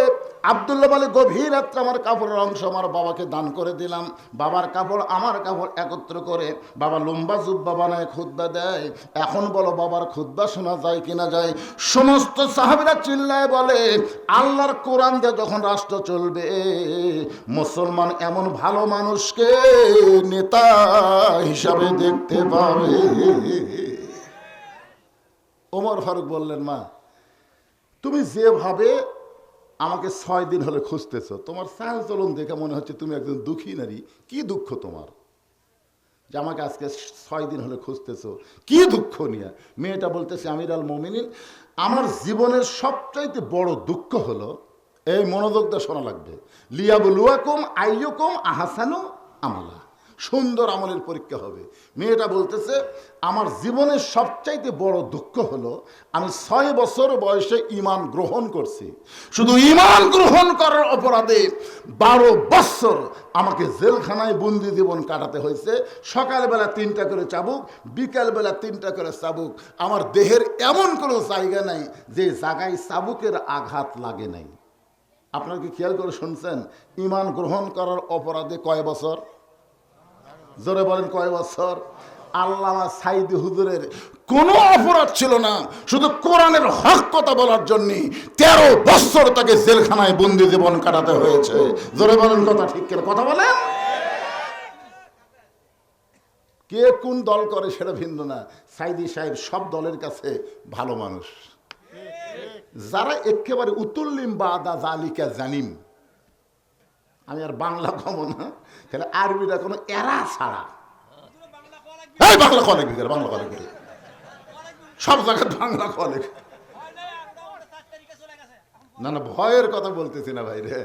[SPEAKER 1] আব্দুল্লাহ বলে গভীর রাত্রে আমার কাপড়ের অংশ আমার বাবাকে দান করে দিলাম। বাবার কাপড় আমার কাপড় একত্র করে বাবা লম্বা জুব্বা বানায় খুতবা দেয়। এখন বলো বাবার খুতবা শোনা যায় কিনা যায়? সমস্ত সাহাবীরা চিল্লায় বলে আল্লাহর কোরআন দিয়ে যখন রাষ্ট্র চলবে, মুসলমান এমন ভালো মানুষকে নেতা হিসাবে দেখতে পাবে। ওমর ফারুক বললেন মা, তুমি যেভাবে আমাকে 6 দিন হলে খুঁজতেছ, তোমার চাল চলন দেখে মনে হচ্ছে তুমি একজন দুঃখী নারী। কি দুঃখ তোমার যে আমাকে আজকে 6 দিন হলে খুঁজতেছ? কি দুঃখ নিয়ে? মেয়েটা বলতেছে আমির আল মোমিনিন, আমার জীবনের সবচাইতে বড় দুঃখ হলো, এই মনোযোগ দিয়ে শোনা লাগবে, লিয়াবলুয়াকুম আইয়ুকুম আহসানু আমালা, সুন্দর আমলের পরীক্ষা হবে। মেয়েটা বলতেছে আমার জীবনের সবচাইতে বড় দুঃখ হলো আমি 6 বছর বয়সে ঈমান গ্রহণ করছি। শুধু ঈমান গ্রহণ করার অপরাধে 12 বছর আমাকে জেলখানায় বন্দি জীবন কাটাতে হয়েছে। সকালবেলা 3টা করে চাবুক, বিকালবেলা 3টা করে চাবুক। আমার দেহের এমন কোনো জায়গা নাই যে জায়গায় চাবুকের আঘাত লাগে নাই। আপনারা কি খেয়াল করে শুনছেন? ঈমান গ্রহণ করার অপরাধে কয় বছর? জোরে বলেন কয় বছর? আল্লামা সাইদি হুজুরের কোনো অপরাধ ছিল না, শুধু কোরআনের হক কথা বলার জন্য 13 বছর তাকে জেলখানায় বন্দি জীবন কাটাতে হয়েছে। জোরে বলেন কথা ঠিক করে কথা বলেন। কে কোন দল করে সেটা ভিন্ন না, সাইদি সাহেব সব দলের কাছে ভালো মানুষ। যারা একেবারে উতুল্লিম বাদা জালিকা জানিম, আমি আর বাংলা কম না, তাহলে আরবিটা কোনো এরা ছাড়া বাংলা কলেজ ভিতরে, বাংলা কলেজ ভিতরে সব জায়গায় বাংলা কলেজ। না না, ভয়ের কথা বলতেছি না ভাই রে।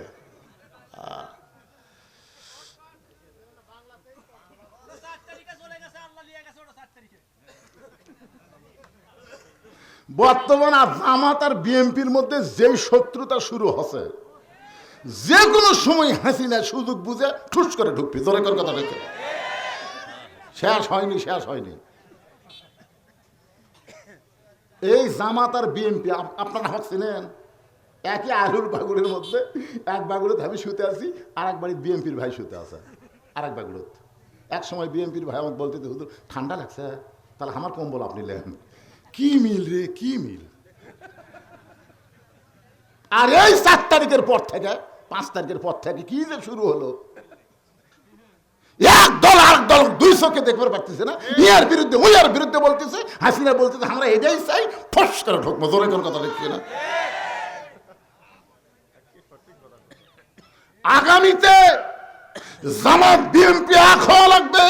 [SPEAKER 1] বর্তমান জামাত আর বিএনপির মধ্যে যেই শত্রুতা শুরু হচ্ছে, যে কোনো সময় হাসিনা সুযোগ বুঝে ঠুস করে ঢুকবে। জোরে করে কথা রেখে শেষ হয়নি, শেষ হয়নি। এই জামাত আর বিএনপি আপনারা ভাবছিলেন একই আলুর বাগুড়ের মধ্যে, এক বাগুড়ে আমি শুতে আছি, আর এক বাড়ি বিএনপির ভাই শুতে আছে আর এক বাগুড়ে। এক সময় বিএনপির ভাই আমাকে বলতে হুজুর ঠান্ডা লাগছে, তাহলে আমার কম্বল আপনি লেন। কি মিল রে, কি মিল! আর এই 4 তারিখের পর থেকে 5 তারিখের পর থেকে কি যে শুরু হলো, এক দল আর দল 2 চোখে দেখতে পারতেছে না, ইয়ার বিরুদ্ধে ওই আর বিরুদ্ধে বলতেছে, হাসিনা বলতেছে আমরা এটাই চাই, ফস করে ঢুকবো। জোরে কোন কথা দেখছি না। আগামীতে জামাত বিএনপি এক হওয়া লাগবে,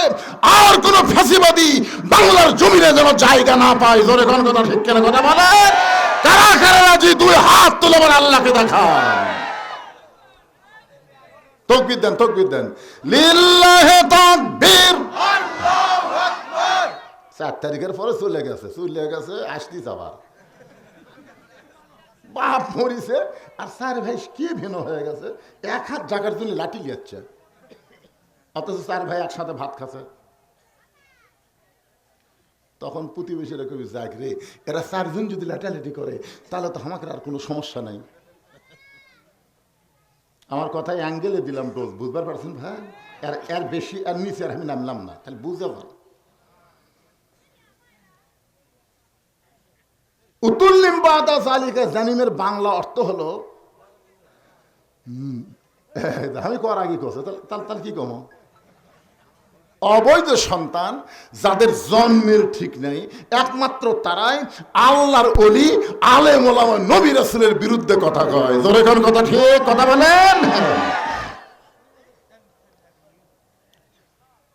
[SPEAKER 1] আর কোন ফাঁসিবাদী বাংলার জমিনে যেন জায়গা না পায়। জোরে কোন কথা ঠিক কেন কথা বলে? কারা কারা রাজি 2 হাত তুলে বলে আল্লাহকে দেখান। তাকবীর দেন, তাকবীর দেন, লিল্লাহি তাকবীর, আল্লাহু আকবার। 4 তারিখের পরে চলে গেছে, আসতিস আবার বাপ মরিছে। আর 4 ভাই কি ভিন্ন হয়ে গেছে, 1 হাত জায়গার জন্য লাঠি লিয়াচ্ছে, অথচ 4 ভাই একসাথে ভাত খাচ্ছে। তখন প্রতিবেশীরা কবি যাক রে, এরা 4 জন যদি লাঠালাঠি করে তাহলে তো আমাকে আর কোনো সমস্যা নাই। আমার কথায় অ্যাঙ্গেলে দিলাম ডোজ, বুঝবার পারছেন ভাই? এর বেশি আর নিচে আর আমি নামলাম না, তাহলে বুঝতে পার। উতুল্লিম বাদা জালিকা জানিমের বাংলা অর্থ হলো আমি কর আগে করছে তাহলে কি কমো? অবৈধ সন্তান যাদের জন্মের ঠিক নেই, একমাত্র তারাই আল্লাহর ওলি, আলেম ওলামা, নবী রাসূলের বিরুদ্ধে কথা কয়। জোরে কোন কথা ঠিক কথা বলেন?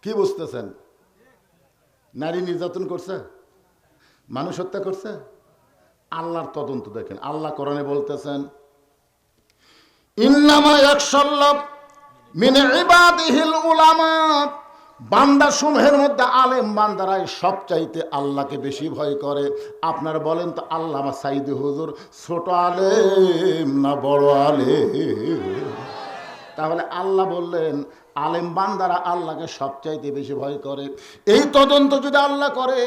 [SPEAKER 1] কি বুঝতেছেন? নারী নির্যাতন করছে, মানুষ হত্যা করছে, আল্লাহর তদন্ত দেখেন। আল্লাহ কোরআনে বলতেছেন, ইন্নামা ইয়াখশাল্লাহ মিন ইবাদিহিল উলামা, বান্দা সমূহের মধ্যে আলেম বান্দারাই সবচাইতে আল্লাহকে বেশি ভয় করে। আপনারা বলেন তো, আল্লামা সাইদি হুজুর ছোট আলেম না বড় আলেম? তাহলে আল্লাহ বললেন আলেম বান্দারা আল্লাহকে সবচাইতে বেশি ভয় করে। এই তদন্ত যদি আল্লাহ করে,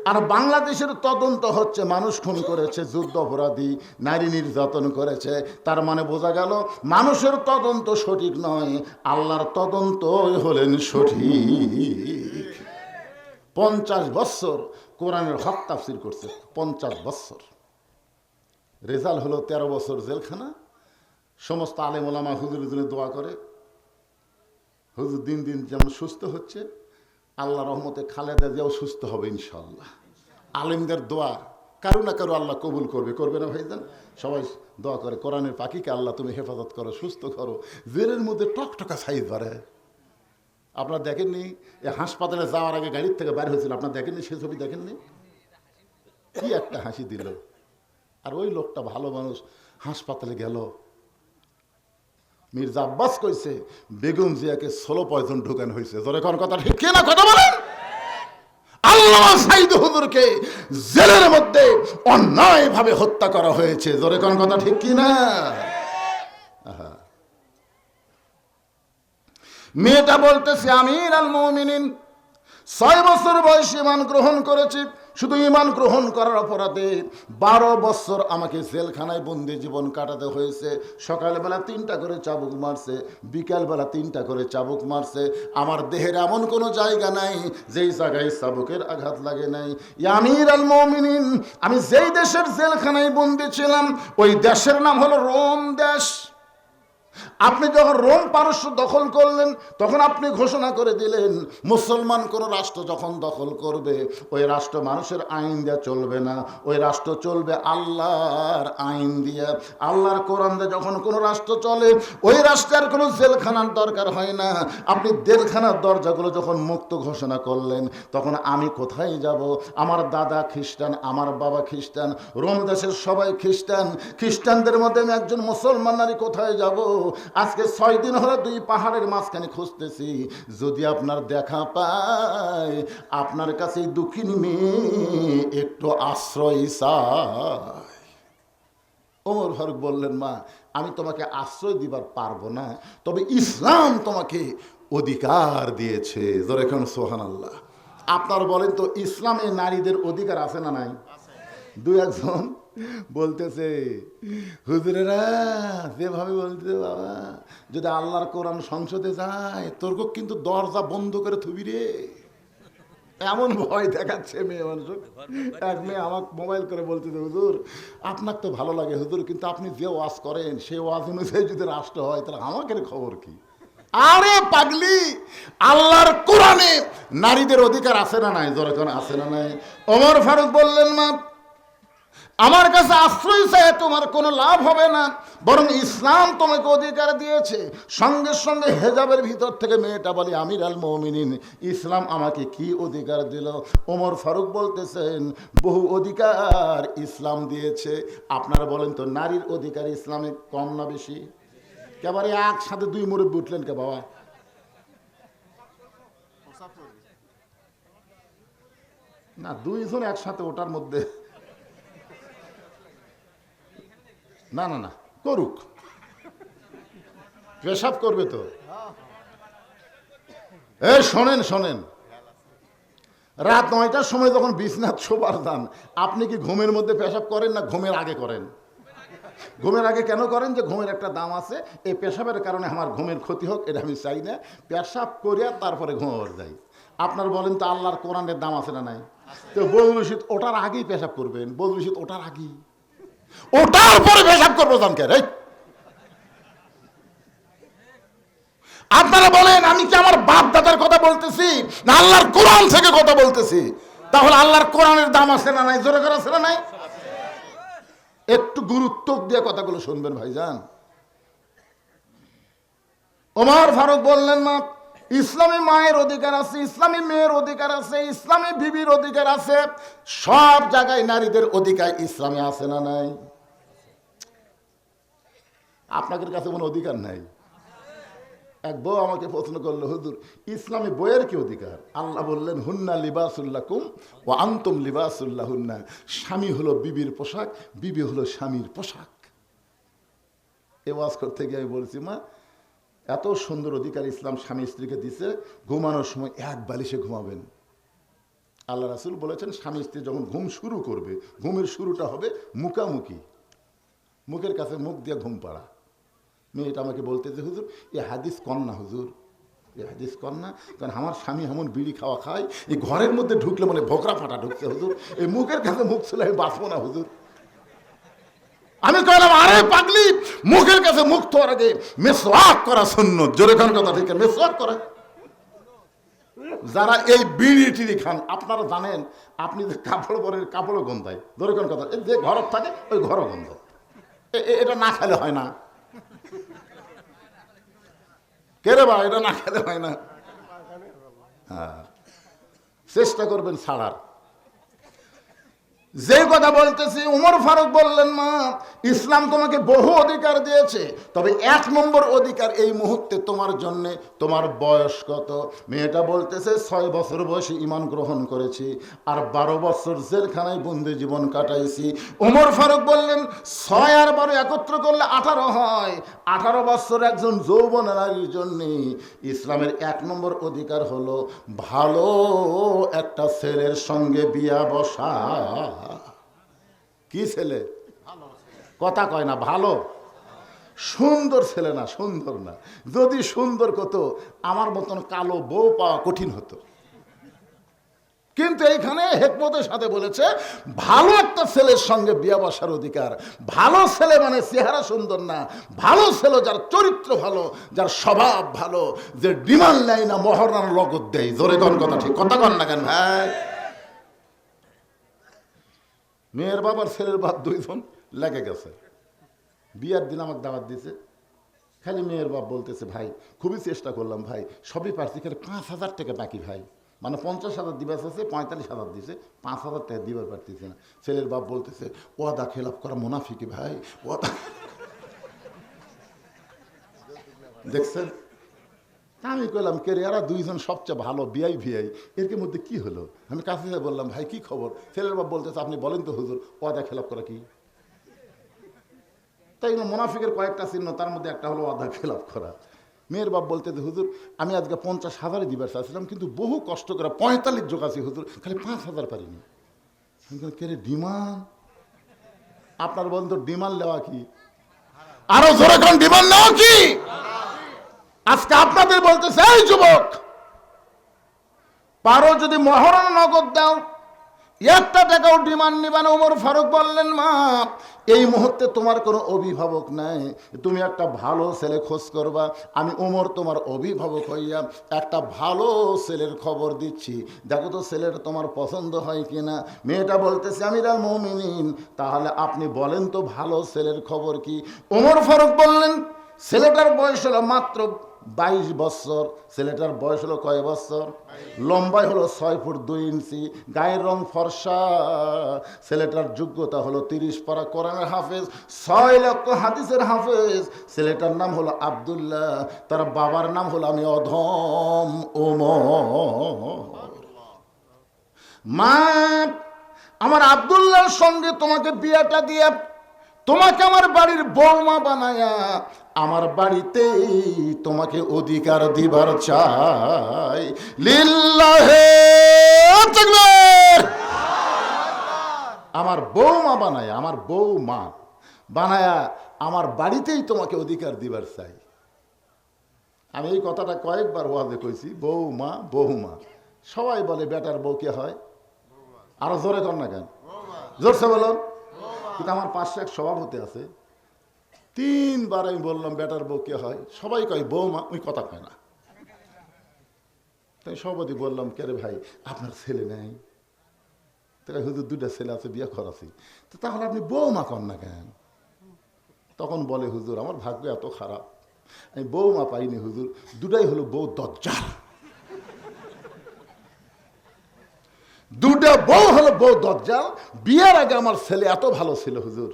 [SPEAKER 1] আর বাংলাদেশের তদন্ত হচ্ছে মানুষ খুন করেছে, যুদ্ধ অপরাধী, নারী নির্যাতন করেছে, তার মানে বোঝা গেল মানুষের তদন্ত সঠিক নয়, আল্লাহর তদন্তই হলেন সঠিক। 50 বছর কোরআনের হক তাফসীর করছে, 50 বছর। রেজাল্ট হলো 13 বছর জেলখানা। সমস্ত আলেম ওলামা হুজুরের জন্য দোয়া করে। হুজুর দিন দিন যেমন সুস্থ হচ্ছে, আল্লাহ রহমতে খালেদা জিয়াও সুস্থ হবে ইনশাল্লাহ। আলেমদের দোয়া কারো না কারো আল্লাহ কবুল করবে, করবে না ভাইজান? সবাই দোয়া করে কোরআনের পাখিকে আল্লাহ তুমি হেফাজত করো, সুস্থ করো। জেলের মধ্যে টকটকা সাইজ বাড়ে। আপনারা দেখেননি এই হাসপাতালে যাওয়ার আগে গাড়ির থেকে বাইর হয়েছিল, আপনারা দেখেননি? সে ছবি দেখেননি? কি একটা হাসি দিল। আর ওই লোকটা ভালো মানুষ, হাসপাতালে গেল। মির্জা আব্বাস কইছে বেগম জিয়াকে 16 পয়জন ঢুকানো হয়েছে। জোরে কোন কথা ঠিক না কথা বলেন? আল্লামা সাইদ হুজুরকে জেলের মধ্যে অন্যায়ভাবে হত্যা করা হয়েছে। জোরে কোন কথা ঠিক কি না? মেয়েটা বলতেছে আমির আল মুমিনিন 6 বছর বয়সে ঈমান গ্রহণ করেছি। শুধু ঈমান গ্রহণ করার অপরাধে 12 বছর আমাকে জেলখানায় বন্দি জীবন কাটাতে হয়েছে। সকালবেলা 3টা করে চাবুক মারছে, বিকালবেলা 3টা করে চাবুক মারছে। আমার দেহের এমন কোনো জায়গা নাই যেই জায়গায় চাবুকের আঘাত লাগে নাই। আমির আল মুমিনিন, আমি যেই দেশের জেলখানায় বন্দি ছিলাম ওই দেশের নাম হলো রোম দেশ। আপনি যখন রোম পারস্য দখল করলেন, তখন আপনি ঘোষণা করে দিলেন মুসলমান কোন রাষ্ট্র যখন দখল করবে, ওই রাষ্ট্র মানুষের আইন দিয়ে চলবে না, ওই রাষ্ট্র চলবে আল্লাহর আইন দিয়ে। আল্লাহর কোরআন দিয়ে যখন কোনো রাষ্ট্র চলে, ওই রাষ্ট্রের কোনো জেলখানার দরকার হয় না। আপনি জেলখানার দরজাগুলো যখন মুক্ত ঘোষণা করলেন, তখন আমি কোথায় যাব? আমার দাদা খ্রিস্টান, আমার বাবা খ্রিস্টান, রোম দেশের সবাই খ্রিস্টান, খ্রিস্টানদের মধ্যে আমি একজন মুসলমান নারী, কোথায় যাব? আজকে 6 দিন হলো 2 পাহাড়ের মাঝখানে খুঁজতেছি। যদি আপনার দেখা পায়, আপনার কাছে দুঃখিনী মেয়ে একটু আশ্রয় চায়। ওমর ফারুক বললেন, মা আমি তোমাকে আশ্রয় দিবার পারবো না, তবে ইসলাম তোমাকে অধিকার দিয়েছে। জোরে কোন সুবহানাল্লাহ। আপনার বলেন তো, ইসলামে নারীদের অধিকার আছে না নাই? 2-1 জন বলতেছে হুজুরেরা যেভাবে বলতে, বাবা যদি আল্লাহর কোরআন সংসদে যায় তোর কিন্তু দরজা বন্ধ করে থুবি রে। এমন ভয় দেখাচ্ছে মেয়ে মানুষ। এক মেয়ে আমাকে মোবাইল করে বলতেছে, হুজুর আপনার তো ভালো লাগে হুজুর, কিন্তু আপনি যে ওয়াজ করেন সেই ওয়াজ অনুযায়ী যদি রাষ্ট্র হয় তাহলে আমাকে খবর কি? আরে পাগলি, আল্লাহর কোরআনে নারীদের অধিকার আছে না নাই? জোরে কোন আছে না নাই? ওমর ফারুক বললেন, মা আমার কাছে আশ্রয় চাই তোমার কোনো লাভ হবে না, বরং ইসলাম তোমাকে অধিকার দিয়েছে। সঙ্গে সঙ্গে হেজাবের ভিতর থেকে মেয়েটা বলে, আমির আল মুমিনিন ইসলাম আমাকে কি অধিকার দিল? ওমর ফারুক বলতেছেন, বহু অধিকার ইসলাম দিয়েছে। আপনারা বলেন তো, নারীর অধিকার ইসলামে কম না বেশি? একেবারে একসাথে 2 মুরব্বি উঠলেন কে বাবা? না, 2 জন একসাথে ওটার মধ্যে না না না, করুক, পেশাব করবে তো। শোনেন শোনেন, রাত 9টার সময় যখন বিছনাথ শোবার যান, আপনি কি ঘুমের মধ্যে পেশাব করেন না ঘুমের আগে করেন? ঘুমের আগে কেন করেন? যে ঘুমের একটা দাম আছে, এই পেশাবের কারণে আমার ঘুমের ক্ষতি হোক, এটা আমি চাই না। পেশাব করিয়া তারপরে ঘুমাবার যাই। আপনার বলেন তো, আল্লাহর কোরআনের দাম আছে না নাই? তো বদরুশীদ ওটার আগেই পেশাব করবেন, বদরুশীদ ওটার আগেই, ওটার পরে পেশাব করবো জানকে রে। আপনারা বলেন আমি কি আমার বাপ দাদার কথা বলতেছি না আল্লাহর কোরআন থেকে কথা বলতেছি? তাহলে আল্লাহর কোরআনের দাম আছে না নাই? জোরে করে আছে না নাই? একটু গুরুত্ব দিয়ে কথাগুলো শুনবেন ভাইজান। ওমর ফারুক বললেন, মা ইসলামী মায়ের অধিকার আছে, ইসলামী মেয়ের অধিকার আছে, ইসলামী বিবির অধিকার আছে, সব জায়গায় নারীদের অধিকার ইসলামে আছে না নাই? আপনাদের কাছে কোনো অধিকার নাই? এক বউ আমাকে প্রশ্ন করলো, হুজুর ইসলামী বইয়ের কি অধিকার? আল্লাহ বললেন, হুন্না লিবাসুল্লাকুম ও আনতুম লিবাসুল্লাহ হুন্না। স্বামী হলো বিবির পোশাক, বিবি হলো স্বামীর পোশাক। এ ওয়াজ করতে গিয়ে আমি বলছি, মা এত সুন্দর অধিকার ইসলাম স্বামী স্ত্রীকে দিছে, ঘুমানোর সময় এক বালিশে ঘুমাবেন। আল্লাহ রাসূল বলেছেন, স্বামী স্ত্রী যখন ঘুম শুরু করবে, ঘুমের শুরুটা হবে মুখামুখি, মুখের কাছে মুখ দিয়ে ঘুম পাড়া। মেয়েটা আমাকে বলতেছে, হুজুর এ হাদিস কন না, হুজুর এ হাদিস কন না, কারণ আমার স্বামী এমন বিড়ি খাওয়া খায়, এই ঘরের মধ্যে ঢুকলে মানে ভোকরা ফাটা ঢুকছে, হুজুর এই মুখের কাছে মুখ ছিল, আমি বাঁচবো না হুজুর। আমি কইলাম, আরে পাগলি, মুখের কাছে মুখ তোর আগে মেসওয়াক করা সুন্নাত। জোরে খান কথা ঠিক, মেসওয়াক করা। যারা এই বিড়ি টিড়ি খান, আপনারা জানেন, আপনি যে কাপড় পরেন কাপড়ও গন্ধায়। জোরে খান কথা, যে ঘর থাকে ওই ঘরও গন্ধায়। এটা না খেলে হয় না। কে রে বা, এটা না খেলে হয় না। হ্যাঁ, চেষ্টা করবেন ছাড়ার। যে কথা বলতেছি, উমর ফারুক বললেন, মা ইসলাম তোমাকে বহু অধিকার দিয়েছে, তবে এক নম্বর অধিকার এই মুহূর্তে তোমার জন্যে, তোমার বয়স কত? মেয়েটা বলতেছে 6 বছর বয়সে ঈমান গ্রহণ করেছি, আর 12 বছর জেলখানায় বন্দি জীবন কাটাইছি। উমর ফারুক বললেন, 6 আর 12 একত্র করলে 18 হয়। 18 বছর একজন যৌবন নারীর জন্যে ইসলামের 1 নম্বর অধিকার হলো ভালো একটা ছেলের সঙ্গে বিয়া বসা। কি ছেলে? কথা কয় না, ভালো সুন্দর ছেলে না, সুন্দর না। যদি সুন্দর কত, আমার মতন কালো বউ পাওয়া কঠিন হতো। কিন্তু এইখানে হেকমতের সাথে বলেছে ভালো একটা ছেলের সঙ্গে বিয়ে বসার অধিকার। ভালো ছেলে মানে চেহারা সুন্দর না, ভালো ছেলে যার চরিত্র ভালো, যার স্বভাব ভালো, যে ডিমান্ড নেয় না, মহরানা নগদ দেয়। জোরে কোন কথা ঠিক, কথা কন না কেন ভাই? মেয়ের বাবার ছেলের বাপ 2 জন লেগে গেছে। বিয়ার দিন আমাকে দাওয়াত দিয়েছে, খালি মেয়ের বাপ বলতেছে, ভাই খুবই চেষ্টা করলাম ভাই, সবই পারছি, খালি 5,000 টাকা বাকি ভাই। মানে 50,000 দিবার আছে, 45,000 দিছে, 5,000 টাকা দিবার পারতেছে না। ছেলের বাপ বলতেছে, ওয়াদা খেলাপ করা মুনাফিকি ভাই, ওয়াদা। দেখছেন? আমি কইলাম, কে রে, এরা 2 জন সবচেয়ে ভালো বিআই ভিআই, এর মধ্যে কি হলো? আমি কাছে বললাম, ভাই কি খবর? ছেলের বাপ বলতেছে, আপনি বলেন তো হুজুর, ওয়াদা খেলাপ করা কি? তাই মুনাফিকের কয়েকটা চিহ্ন, তার মধ্যে একটা হলো ওয়াদা খেলাপ করা। মেয়ের বাপ বলতেছে, হুজুর আমি আজকে 50,000 দিবার চাইছিলাম, কিন্তু বহু কষ্ট করে 45 জোগাছি হুজুর, খালি 5,000 পারিনি। কে রে, ডিমান্ড? আপনার বলেন তো ডিমান্ড নেওয়া কি? আরো জোরে কোন ডিমান্ড নেওয়া কি? আজকে আপনাদের বলতেছে, এই যুবক, পারো যদি মহরণ নগদ দাও, 1 টাকাও ডিমান্ড নিবা না। ওমর ফারুক বললেন, মা এই মুহূর্তে তোমার কোনো অভিভাবক নাই, তুমি একটা ভালো ছেলে খোঁজ করবা। আমি ওমর তোমার অভিভাবক হইয়া একটা ভালো ছেলের খবর দিচ্ছি, দেখো তো ছেলেটা তোমার পছন্দ হয় কিনা। মেয়েটা বলতেছে, আমিরুল মুমিনিন, তাহলে আপনি বলেন তো ভালো ছেলের খবর কি? ওমর ফারুক বললেন, ছেলেটার বয়স হলো মাত্র 22 বছর। ছেলেটার বয়স হলো কয় বছর? লম্বাই হলো 6 ফুট 2 ইঞ্চি, গায়ের রং ফর্সা। ছেলেটার যোগ্যতা হলো 30 পারা কোরআনের হাফেজ, 6 লক্ষ হাদিসের হাফেজ। ছেলেটার নাম হলো আব্দুল্লাহ, তার বাবার নাম হলো আমি অধম ওমর। মা আমার আব্দুল্লাহর সঙ্গে তোমাকে বিয়েটা দিয়ে, তোমাকে আমার বাড়ির বৌমা বানায়া আমার বাড়িতেই তোমাকে অধিকার দিবার চাই। লিল্লাহে তাকবীর। আমার বৌমা বানায়া, আমার বৌমা বানায়া আমার বাড়িতেই তোমাকে অধিকার দিবার চাই। আমি এই কথাটা কয়েকবার ওয়াজে কইছি, বৌমা বৌমা। সবাই বলে বেটার বউ কে হয়? আরো জোরে কর না কেন, জোরসে বলুন। কিন্তু আমার পাশে এক সভাপতি আছে, 3বার আমি বললাম বেটার বউ কে হয়, সবাই কয় বৌমা, ওই কথা কয় না। তাই সবাই বললাম কে রে ভাই আপনার ছেলে নেই? তাই হুজুর 2টা ছেলে আছে, বিয়ে করাছি। তো তাহলে আপনি বৌমা কন না কেন? তখন বলে হুজুর আমার ভাগ্য এত খারাপ, আমি বৌমা পাইনি হুজুর, 2টাই হলো বউ দজ্জাল। 2টা বউ হলো বউ দজ্জাল। বিয়ের আগে আমার ছেলে এত ভালো ছিল হুজুর,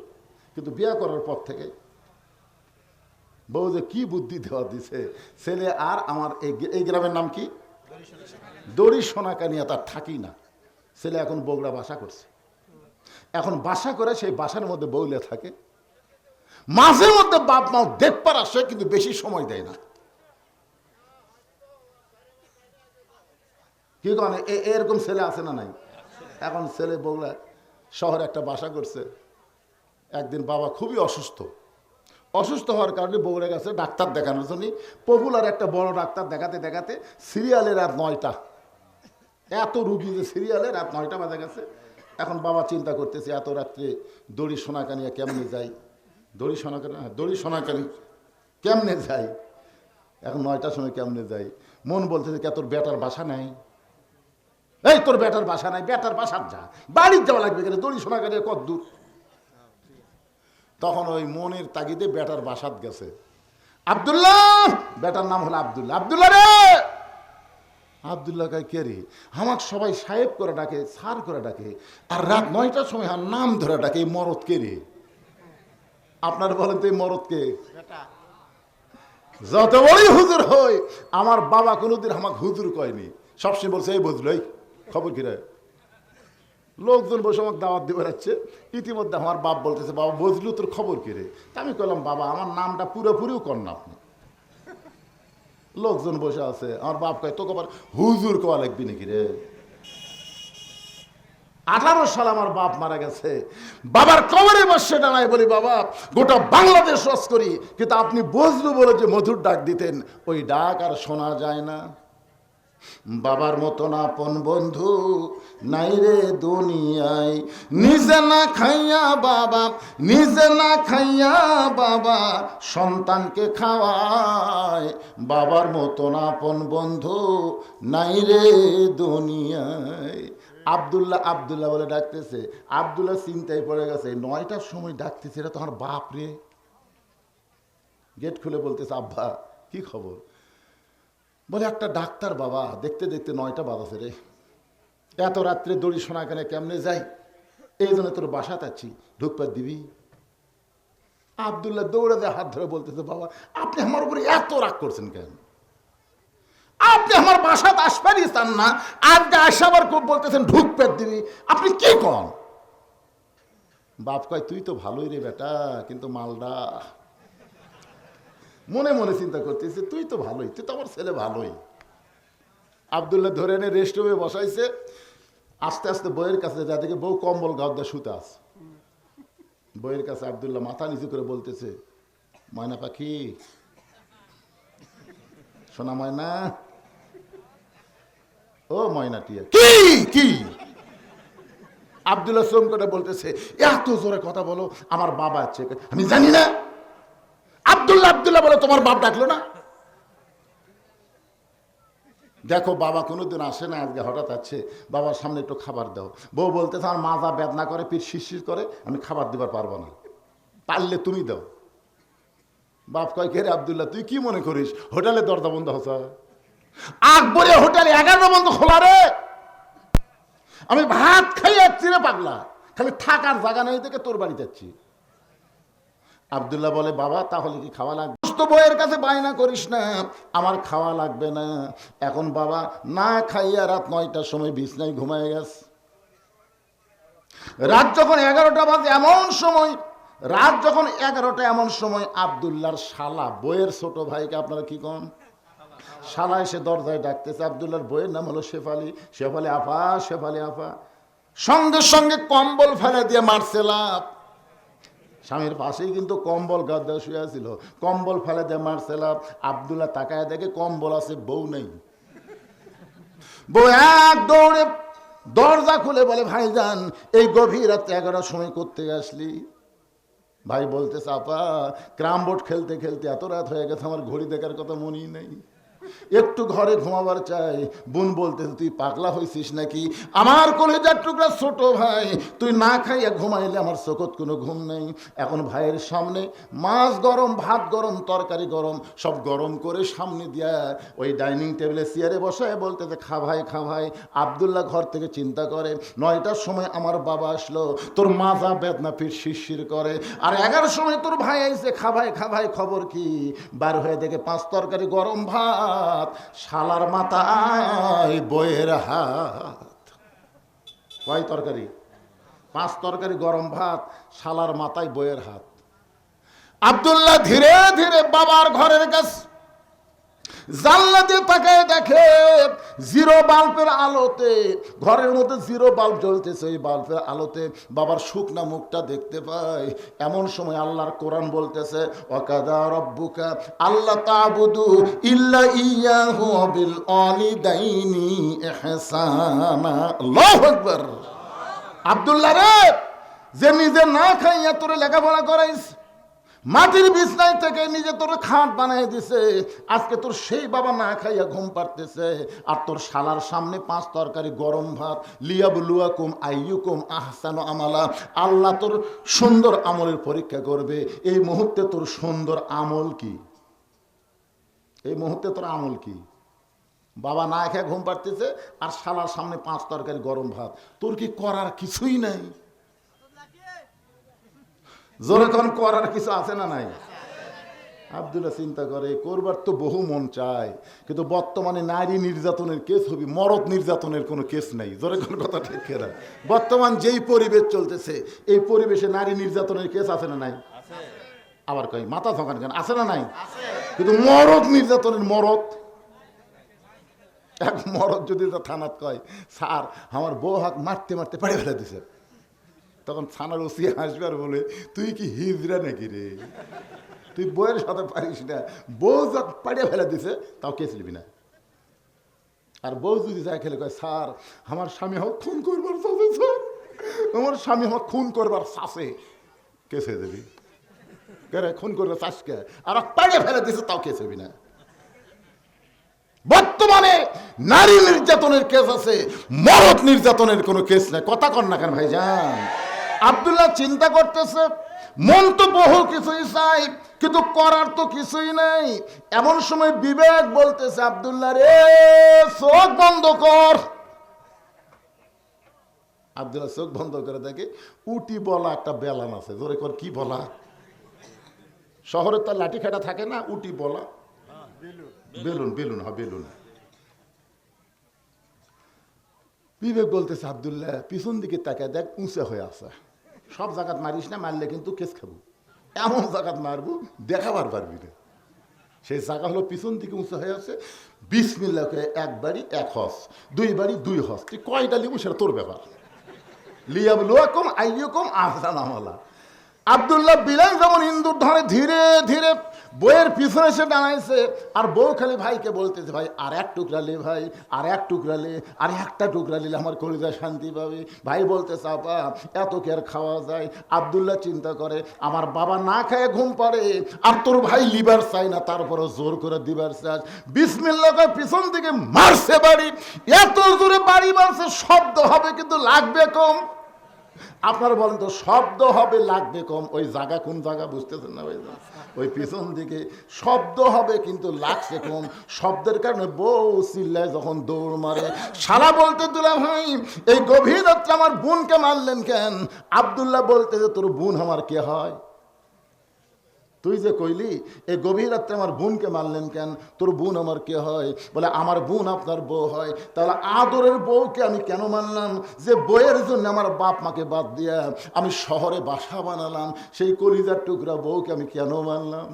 [SPEAKER 1] কিন্তু বিয়ে করার পর থেকে বউ যে কি বুদ্ধি দেওয়া দিছে, ছেলে আর আমার এই গ্রামের নাম কি দড়ি সোনাকানিয়া, তার থাকি না। ছেলে এখন বগুড়া বাসা করছে, এখন বাসা করে সেই বাসার মধ্যে বউলে থাকে। মাঝে মধ্যে বাপ মাও দেখবার আসে, কিন্তু বেশি সময় দেয় না। কি কারণে এরকম ছেলে আছে না নাই? এখন ছেলে বগুড়া শহরে একটা বাসা করছে। একদিন বাবা খুবই অসুস্থ, অসুস্থ হওয়ার কারণে বগুড়া গেছে ডাক্তার দেখানোর জন্য। পপুলার একটা বড় ডাক্তার দেখাতে দেখাতে সিরিয়ালে রাত 9টা, এত রুগী যে সিরিয়ালে রাত 9টা বাজে গেছে। এখন বাবা চিন্তা করতেছে এত রাত্রে দড়ি সোনাকানিয়া কেমনে যাই, দড়ি সোনাকানি কেমনে যাই, এখন 9টার সময় কেমনে যাই। মন বলতেছে কে তোর বেটার বাসা নাই? এই তোর বেটার বাসা নাই, বেটার বাসার যা, বাড়ির যাওয়া লাগবে কেন, দড়ি সোনাকানিয়া কত দূর। তখন ওই মনের তাগিদে বেটার বাসাত গেছে। আব্দুল্লাহ, বেটার নাম হলো আব্দুল্লাহ। আব্দুল্লাহ রে, আব্দুল্লাহ কয় কে রে? আমাকে সবাই সাহেব করে ডাকে, স্যার করে ডাকে, আর রাত 9টার সময় আমার নাম ধরে ডাকে, এই মরদ কে রে? আপনার বলেন তো এই মরদ কে? যত বড়ই হুজুর হই, আমার বাবা কোনোদিন আমাকে হুজুর কয়নি, সবসময় বলছে এই বুঝলো, এই খবর কি রে? লোকজন বসে আমাকে দাওয়াত দিয়ে বেড়াচ্ছে। ইতিমধ্যে আমার বাপ বলতেছে বাবা বুঝলু তোর খবর কি রে? আমি কইলাম বাবা আমার নামটা পুরোপুরিও কর না আপনি। লোকজন বসে আছে, আমার বাপ কয় তোকে আবার হুজুর কোয়া লাগবি নাকি রে? 18 সাল আমার বাপ মারা গেছে, বাবার কবরে বসে দাঁড়ায় বলি বাবা গোটা বাংলাদেশ রস করি, কিন্তু আপনি বুঝলু বলে যে মধুর ডাক দিতেন, ওই ডাক আর শোনা যায় না। বাবার মতন আপন বন্ধু নাই রে দুনিয়ায়, নিজে না খাইয়া বাবা, নিজে না খাইয়া বাবা সন্তানকে খাওয়ায়, বাবার মতন আপন বন্ধু নাই রে দুনিয়ায়। আব্দুল্লাহ আব্দুল্লাহ বলে ডাকতেছে। আব্দুল্লাহ চিন্তায় পড়ে গেছে, 9টার সময় ডাকতেছে, এটা তোমার বাপ রে। গেট খুলে বলতেছে আব্বা কি খবর? বলে একটা ডাক্তার বাবা, দেখতে দেখতে 9টা বাজাছে রে, এত রাত্রে দড়ি সোনাকানিয়া কেমনে যাই, এই জন্য তোর বাসা যাচ্ছি, ঢুকপাত দিবি? আব্দুল্লাহ দৌড়ে দিয়ে হাত ধরে বলতেছে বাবা আপনি আমার উপরে এত রাগ করছেন কেন? আপনি আমার বাসাতে আসবারই চান না, আজকে আসাবার খুব বলতেছেন ঢুকপাত দিবি, আপনি কি কন? বাপ কয় তুই তো ভালোই রে বেটা, কিন্তু মালদা। মনে মনে চিন্তা করতেছে তুই তো ভালোই, তুই তো আমার ছেলে ভালোই। আব্দুল্লাহ ধরে এনে রেস্ট রুমে বসাইছে। আস্তে আস্তে বইয়ের কাছে যা দেখে বউ কম্বল গাদ্দা শুতে আছে। বইয়ের কাছে আব্দুল্লাহ মাথা নিচু করে বলতেছে ময়না পাখি, সোনা ময়না, ও ময়না টিয়া। কি কি? আব্দুল্লাহ সোম করে বলতেছে এত জোরে কথা বলো, আমার বাবা আছে। আমি জানি না। আব্দুল্লাহ আব্দুল্লাহ বলে তোমার বাপ ডাকলো না? দেখো বাবা কোনোদিন আসে না, আজকে হঠাৎ আছে, বাবার সামনে একটু খাবার দাও। বউ বলতেছে আমার মাজা বেদনা করে, পিঠ শিরশির করে, আমি খাবার দিবার পারবো না, পারলে তুমি দাও। বাপ কয় কে রে আব্দুল্লাহ তুই কি মনে করিস হোটেলে দরজা বন্ধ হচ্ছে? আকবরে হোটেলে 11টা বন্ধ খোলা রে, আমি ভাত খাই যাচ্ছি রে পাগলা, খালি থাকার জায়গা নেই দেখে তোর বাড়ি যাচ্ছি। আব্দুল্লাহ বলে বাবা তাহলে কি খাওয়া লাগবে? বইয়ের কাছে বায়না করিস না, আমার খাওয়া লাগবে না। এখন বাবা না খাইয়া রাত 9টার সময় বিছনায় ঘুমায় গেছে। রাত যখন 11টা বাজে এমন সময়, রাত যখন 11টা এমন সময় আব্দুল্লাহর শালা, বইয়ের ছোট ভাইকে আপনারা কি কন, শালা এসে দরজায় ডাকতেছে। আব্দুল্লাহর বইয়ের নাম হলো শেফালি। শেফালি আফা, শেফালি আফা। সঙ্গে সঙ্গে কম্বল ফেলে দিয়ে মারছে লাফ। স্বামীর পাশেই কিন্তু কম্বল গাদ্দা শুয়ে ছিল, কম্বল ফেলে দিয়ে মারছে লাফ। আব্দুল্লাহ তাকায় দেখে কম্বল আছে, বউ নেই। বউ এক দৌড়ে দরজা খুলে বলে ভাইজান এই গভীর রাতে 11টার সময় করতে আসলি? ভাই বলতেছে আপা ক্রাম বোর্ড খেলতে খেলতে এত রাত হয়ে গেছে, আমার ঘড়ি দেখার কথা মনেই নেই, একটু ঘরে ঘুমাবার চাই। বোন বলতে তুই পাগলা হয়েছিস নাকি? আমার কলেজার টুকরা ছোট ভাই, তুই না খাইয়া ঘুমাইলে আমার চোখত কোনো ঘুম নেই। এখন ভাইয়ের সামনে মাছ গরম, ভাত গরম, তরকারি গরম, সব গরম করে সামনে দিয়া ওই ডাইনিং টেবিলে চেয়ারে বসায় বলতেছে খা ভাই খা ভাই। আব্দুল্লাহ ঘর থেকে চিন্তা করে 9টার সময় আমার বাবা আসলো, তোর মাজা বেদনা পিঠ শিরশির করে, আর 11টার সময় তোর ভাই আইছে, খা ভাই খা ভাই, খবর কি? বার হয়ে দেখে 5 তরকারি গরম ভাত, শালার মাথায় বইয়ের হাত। কয় তরকারি? 5 তরকারি গরম ভাত, শালার মাথায় বইয়ের হাত। আব্দুল্লাহ ধীরে ধীরে বাবার ঘরের কাছে জানলাতে তাকায় দেখে জিরো বাল্বের আলোতে, ঘরের মধ্যে জিরো বাল্ব জ্বলতেছে, ওই বাল্বের আলোতে বাবার শুকনা মুখটা দেখতে পায়। এমন সময় আল্লাহর কোরআন বলতেছে ওয়াকাদা রব্বুকা আল্লা তা'বুদু ইল্লা ইয়াহু ওয়া বিল ওয়ালিদাইনি ইহসানা। আল্লাহু আকবার। আব্দুল্লাহ রে, যে নিজে না খাইয়া তোরে লেখাপড়া করাইস, মাটির বিছনায় থেকে নিজে তোর খাট বানাই দিছে, আজকে তোর সেই বাবা না খাইয়া ঘুম পাড়তেছে, আর তোর শালার সামনে 5 তরকারি গরম ভাত। লিয়াবলুয়াকুম আইয়ুকুম আহসানু আমালা, আল্লাহ তোর সুন্দর আমলের পরীক্ষা করবে। এই মুহূর্তে তোর সুন্দর আমল কি? এই মুহূর্তে তোর আমল কি? বাবা না খেয়ে ঘুম পাড়তেছে আর শালার সামনে 5 তরকারি গরম ভাত, তোর কি করার কিছুই নাই? জোরে কোন করার কিছু আছে না নাই? আব্দুল্লাহ চিন্তা করে করবার তো বহু মন চায়, কিন্তু বর্তমানে নারী নির্যাতনের কেস হবে, মরদ নির্যাতনের কোনো কেস নাই। জোরে কোন কথা ঠিক না? বর্তমান যেই পরিবেশ চলতেছে, এই পরিবেশে নারী নির্যাতনের কেস আছে না নাই? আবার কই মাথা ঝকান কেন? আছে না নাই? কিন্তু মরদ নির্যাতনের, মরদ এক মরদ যদি থানাত কয় স্যার আমার বউ হাত মারতে মারতে পাড়ে ফেলে দিছে, তখন থানার ওসি আসবে আর বলে তুই কি হিজড়া নাকি রে, তুই বউয়ের সাথে পারিস না, বউ যা পাড়িয়ে ফেলে দিছে তাও কেস নিবি না। আর বউ যদি যায় খেলে কয় স্যার আমার স্বামী আমাকে খুন করবার চাষে, স্যার আমার স্বামী আমাকে খুন করবার চাষে, কেস হয়ে যাবি। খুন করবে চাষকে আর পাড়িয়ে ফেলে দিছে তাও কেস হবি না। বর্তমানে নারী নির্যাতনের কেস আছে, মরদ নির্যাতনের কোনো কেস নাই। কথা কন না কেন ভাইজান? আব্দুল্লাহ চিন্তা করতেছে মন তো বহু কিছুই চাই, কিন্তু করার তো কিছুই নাই। এমন সময় বিবেক বলতেছে আব্দুল্লাহ রে চোখ বন্ধ কর। আব্দুল্লাহ চোখ বন্ধ করে দেখে উটি বলা একটা বেলান আছে। জোরে কর, কি বলা? শহরে তো লাঠি খাটা থাকে না, উটি বলা বেলুন, বেলুন হ্যাঁ বেলুন। বিবেক বলতেছে আব্দুল্লাহ পিছন দিকে তাকায় দেখ উঁচা হয়ে আছে, সব জায়গাত মারিস না, মারলে কিন্তু কেস খাবো, এমন জায়গাত মারবো দেখাবার পারবি না। সেই জায়গা হলো পিছন দিকে উঁচা হয়ে আছে। বিসমিল্লাহ কে 1 বাড়ি 1 হস, 2 বাড়ি 2 হস, তুই কয়টা লিবু সেটা তোর ব্যাপার। লিয়াবলুয়াকুম আইয়ুকুম আহসানু আমালা। আব্দুল্লাহ বিলাল যেমন ইন্দুর ধরে ধীরে ধীরে বইয়ের পিছনে এসে দাঁড়াইছে, আর বউ খালি ভাইকে বলতেছে ভাই আর 1 টুকরা লে, ভাই আর 1 টুকরা লে, আর একটা টুকরা নিলে আমার কলিজা শান্তি পাবে। ভাই বলতেছে আপা এত কি আর খাওয়া যায়? আব্দুল্লাহ চিন্তা করে আমার বাবা না খায় ঘুম পাড়ে, আর তোর ভাই লিবার চাই না, তারপরে জোর করে দিবার চাস। বিসমিল্লাহ পিছন থেকে মারছে বাড়ি, এত জোরে বাড়ি মারছে শব্দ হবে কিন্তু লাগবে কম। আপনারা বলেন তো শব্দ হবে লাগবে কম, ওই জায়গা কোন জায়গা বুঝতেছেন না ভাই? ওই পিছন দিকে শব্দ হবে কিন্তু লাগছে কম। শব্দের কারণে বউ চিল্লায় যখন দৌড় মারে। শালা বলতে দুলা ভাই এই গভীর রাত্রে আমার বোনকে মারলেন কেন? আব্দুল্লাহ বলতে যে তোর বোন আমার কে হয়? তুই যে কইলি এই গভীর রাত্রে আমার বোনকে মারলেন কেন? তোর বোন আমার কে হয়? বলে আমার বোন আপনার বউ হয়। তাহলে আদরের বউকে আমি কেন মানলাম? যে বউয়ের জন্য আমার বাপ মাকে বাদ দিয়া আমি শহরে বাসা বানালাম, সেই কলিজার টুকরা বউকে আমি কেন মানলাম?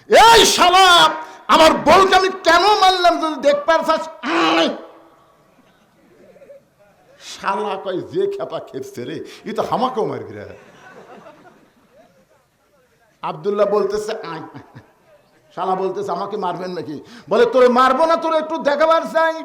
[SPEAKER 1] এই শালা আমার বউকে আমি কেন মানলাম? যদি দেখবার চাস শালা কয় যে খেপা খেপছে রে, ই তো আমাকেও মারবি রে। আব্দুল্লাহ বলতেছে শালা বলতেছে আমাকে মারবেন নাকি? বলে তোরে মারবো না, তোরে একটু দেখাবার চাই।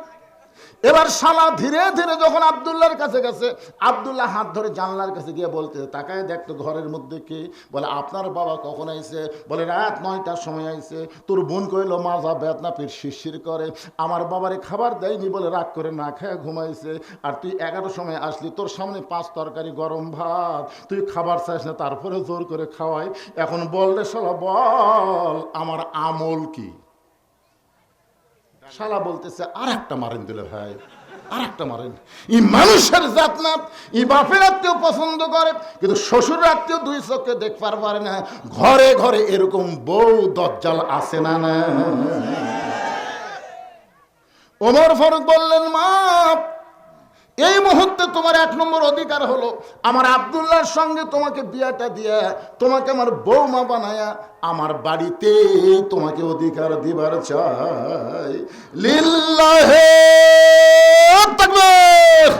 [SPEAKER 1] এবার শালা ধীরে ধীরে যখন আব্দুল্লাহর কাছে গেছে, আব্দুল্লাহ হাত ধরে জানলার কাছে গিয়ে বলতে, তাকায় দেখতো ঘরের মধ্যে কে। বলে আপনার বাবা কখন আইছে? বলে রাত 9টার সময় আইছে। তোর বোন কইলো মাজা বেদনা পেট শিরশির করে, আমার বাবারে খাবার দেয়নি বলে রাগ করে না খেয়ে ঘুমাইছে। আর তুই 11টার সময় আসলি, তোর সামনে 5 তরকারি গরম ভাত, তুই খাবার চাইস না, তারপরে জোর করে খাওয়াই। এখন বল রে শালা, বল আমার আমল কি? শালা বলতেছে আর একটা মারেন দিলে ভাই, আর একটা মারেন। ই মানুষের জাত না, ই বাপের আত্মীয় পছন্দ করে, কিন্তু শ্বশুর আত্মীয় 2 চোখে দেখবার পারে না। ঘরে ঘরে এরকম বউ দজ্জাল আছে না না? ওমর ফারুক বললেন, মা এই মুহূর্তে তোমার 1 নম্বর অধিকার হলো আমার আব্দুল্লাহর সঙ্গে তোমাকে বিয়াটা দিয়া, তোমাকে আমার বৌমা বানায়া আমার বাড়িতে তোমাকে অধিকার দিবার চাই। লিল্লাহে তাকবীর।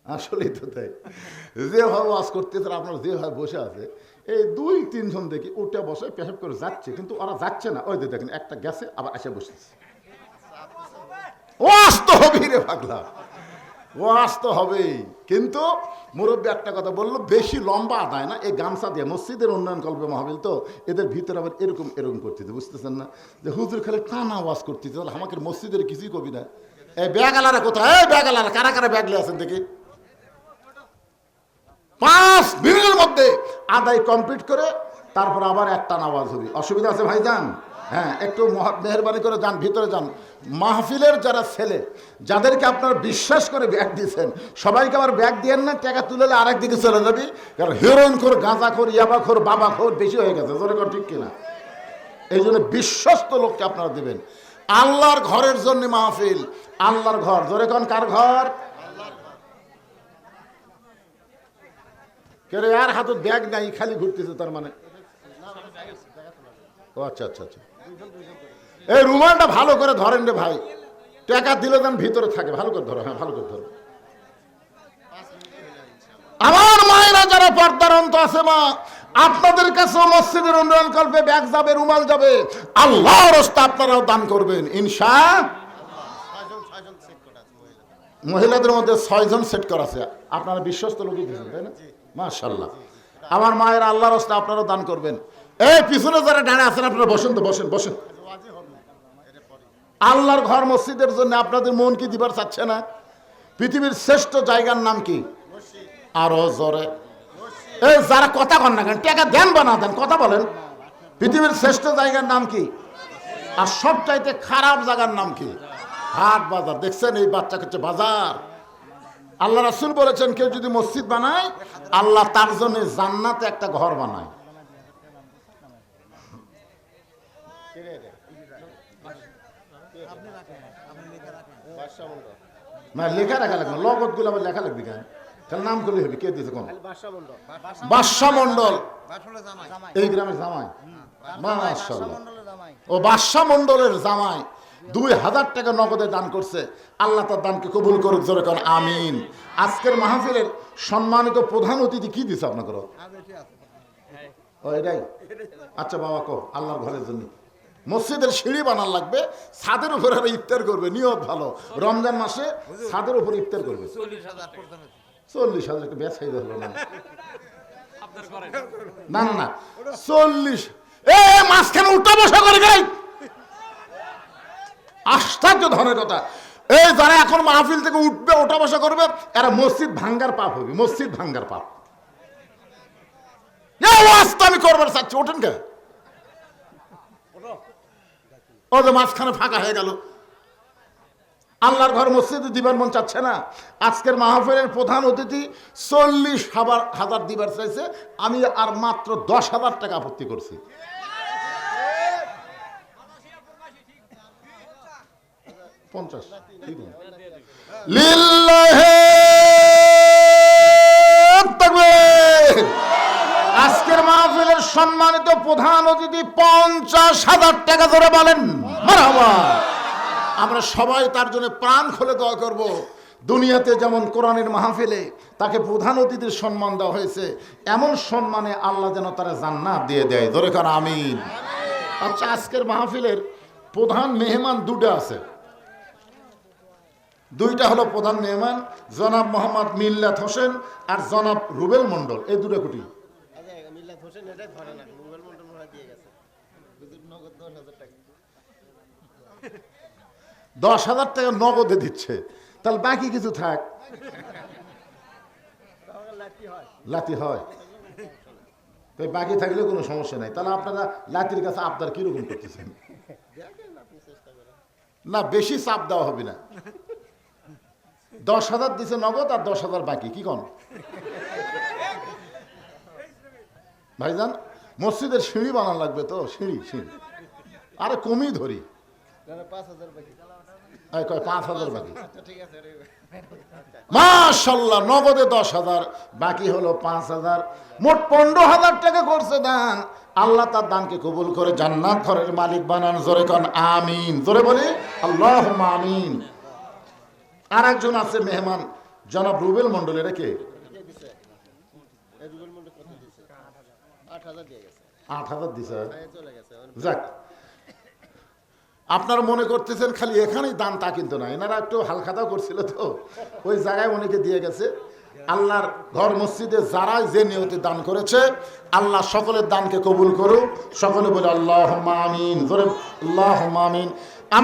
[SPEAKER 1] আসলেই তো তাই, যে ভাবে ওয়াজ করতেছে আপনার যে ভাবে বসে আছে, এই 2-3 জন দেখি উঠে বসে পেশাব করে যাচ্ছে, কিন্তু ওরা যাচ্ছে না। ওই দেখেন একটা গেছে আবার এসে বসেছে। ওয়াজ তো হবেই রে পাগলা, ওয়াজ তো হবেই। কিন্তু মুরব্বী একটা কথা বললো, বেশি লম্বা আদায় না, এই গামছা দিয়ে মসজিদের উন্নয়ন কল্পে মাহফিল তো, এদের ভিতরে আবার এরকম এরকম করতেছে, বুঝতেছেন না? যে হুজুর খালি টানা ওয়াজ করতেছে, তাহলে আমাকে মসজিদের কিছুই কবি না। এই ব্যাগ আলারা কোথায়? এই ব্যাগ আলারা, কারা কারা ব্যাগ নিয়ে আছেন দেখি। 5 মিনিটের মধ্যে আদায় কমপ্লিট করে তারপর আবার একটা নামাজ হবে। অসুবিধা আছে ভাইজান? হ্যাঁ, একটু মেহরবানি করে যান, ভিতরে যান। মাহফিলের যারা ছেলে, যাদেরকে আপনারা বিশ্বাস করে ব্যাগ দিয়েছেন, সবাইকে আবার ব্যাগ দিয়েন না, টাকা তুলে আরেক দিকে চলে যাবি। কারণ হিরোইন খোর, গাঁজা খোর, ইয়াবা খোর, বাবা খোর বেশি হয়ে গেছে, জোরে কর ঠিক কিনা? এই জন্য বিশ্বস্ত লোককে আপনারা দেবেন। আল্লাহর ঘরের জন্য মাহফিল, আল্লাহর ঘর, জোরে কোন কার ঘর? কেন আর হাতে ব্যাগ নাই, খালি ঘুরতেছে, তার মানে? ও আচ্ছা আচ্ছা আচ্ছা। এই রুমালটা ভালো করে ধরেন রে ভাই, টাকা দিলে যেন ভিতরে থাকে, ভালো করে ধরো। হ্যাঁ, ভালো করে ধরো। আমার মায়েরা যারা পর্দার অন্ত আছে, মা আপনাদের কাছেও মসজিদের উন্নয়ন কল্পে ব্যাগ যাবে, রুমাল যাবে, আল্লাহর রাস্তা আপনারাও দান করবেন ইনশাআল্লাহ। মহিলাদের মধ্যে 6 জন সেট করা আছে, আপনারা বিশ্বস্ত লোকই দিয়েছেন, তাই না? মাশাআল্লাহ। আমার মায়ের আল্লাহর রাস্তা আপনারাও দান করবেন। এই পিছনে যারা দাঁড়িয়ে আছেন, আপনারা বসেন তো, বসেন বসেন। আল্লাহর ঘর মসজিদের জন্য আপনাদের মন কি দিবার চাচ্ছে না? পৃথিবীর শ্রেষ্ঠ জায়গার নাম কি? আরো জোরে। এই যারা কথা কন না কেন, টাকা দেন বা না দেন, কথা বলেন। পৃথিবীর শ্রেষ্ঠ জায়গার নাম কি? আর সবচাইতে খারাপ জায়গার নাম কি? হাট বাজার। দেখছেন এই বাচ্চা কাচ্চা বাজার? আল্লাহ রাসূল বলেছেন, কেউ যদি মসজিদ বানায়, আল্লাহ তার জন্য জান্নাতে একটা ঘর বানায়। লেখা রাখা লাগবে, লগত গুলো আবার লেখা লাগবে কেন? তাহলে নাম করলে হবে। কে দিয়েছে কোন? বাদশা মন্ডল, এই গ্রামের জামাই। মাশাআল্লাহ। ও বাদশা মন্ডলের জামাই 2000 টাকা নগদে দান করছে। আল্লাহ তার দানকে কবুল করুক, জোরে কর আমিন। আজকের মাহফিলের সম্মানিত প্রধান অতিথি কি দিছে আপনাকে? ও এটাই? আচ্ছা বাবা, কো আল্লাহর ঘরের জন্য মসজিদের সিঁড়ি বানার লাগবে, ছাদের উপরে ইফতার করবে। নিয়ত ভালো, রমজান মাসে ছাদের উপরে ইফতার করবে। 40,000 একটা ব্যাস হয়ে গেল না? না না না, 40। এ মাঝখানে উঠা বসা করে গাই, আশ্চর্য ধরনের কথা। এই যারা এখন মাহফিল থেকে উঠবে, ওঠা বসা করবে, এরা মসজিদ ভাঙ্গার পাপ হবে, মসজিদ ভাঙ্গার পাপ। আমি করবার চাচ্ছি, ওঠেন কে? ও যে মাঝখানে ফাঁকা হয়ে গেল, আল্লাহর ঘর মসজিদে দিবার মন চাচ্ছে না। আজকের মাহফিলের প্রধান অতিথি 40,000 দিবার চাইছে, আমি আর মাত্র 10,000 টাকা আপত্তি করছি। আজকের মাহফিলের সম্মানিত প্রধান অতিথি 50,000 টাকা ধরে বলেন মারহাবা। আমরা সবাই তার জন্য প্রাণ খুলে দোয়া করব, দুনিয়াতে যেমন কোরআনের মাহফিলে তাকে প্রধান অতিথির সম্মান দেওয়া হয়েছে, এমন সম্মানে আল্লাহ যেন তারা জান্নাত দিয়ে দেয়। ধরে কার আমিন। আচ্ছা, আজকের মাহফিলের প্রধান মেহমান দুটো আছে। দুইটা হলো প্রধান মেহমান, জনাব মোহাম্মদ মিল্লাত হোসেন আর জনাব রুবেল মন্ডল। এই দুটো কোটি 10,000 টাকা নগদে দিচ্ছে, তাহলে বাকি কিছু থাক, লাতি হয়, তাই বাকি থাকলে কোনো সমস্যা নাই। তাহলে আপনারা লাতির কাছে আবদার কিরকম করতেছেন? না, বেশি চাপ দেওয়া হবে না। 10,000 দিছে নগদ আর 10,000 বাকি, কি কোন ভাইজান? মসজিদের সিঁড়ি বানানো লাগবে তো, সিঁড়ি আরে কমই ধরি, 5,000 বাকি। মাশাআল্লাহ, নগদে 10,000, বাকি হলো 5,000, মোট 15,000 টাকা করছে দান। আল্লাহ তার দানকে কবুল করে জান্নাত ঘরের মালিক বানান। জোরে কোন আমিন, জোরে বলি আল্লাহুম্মা আমিন। আর একজন আছে মেহমান, জনাব রুবেল মন্ডল। এটা কে? 8,000 দিছে। যাক, আপনারা মনে করতেছেন খালি এখানেই দান, তা কিন্তু না। এনারা একটু হালখাতাও করছিল তো, ওই জায়গায় অনেকে দিয়ে গেছে। আল্লাহর ঘর মসজিদে যারা যে নিয়তে দান করেছে, আল্লাহ সকলের দানকে কবুল করুক। সকলে বলে আল্লাহুম্মা আমিন, জোরে আল্লাহুম্মা আমিন।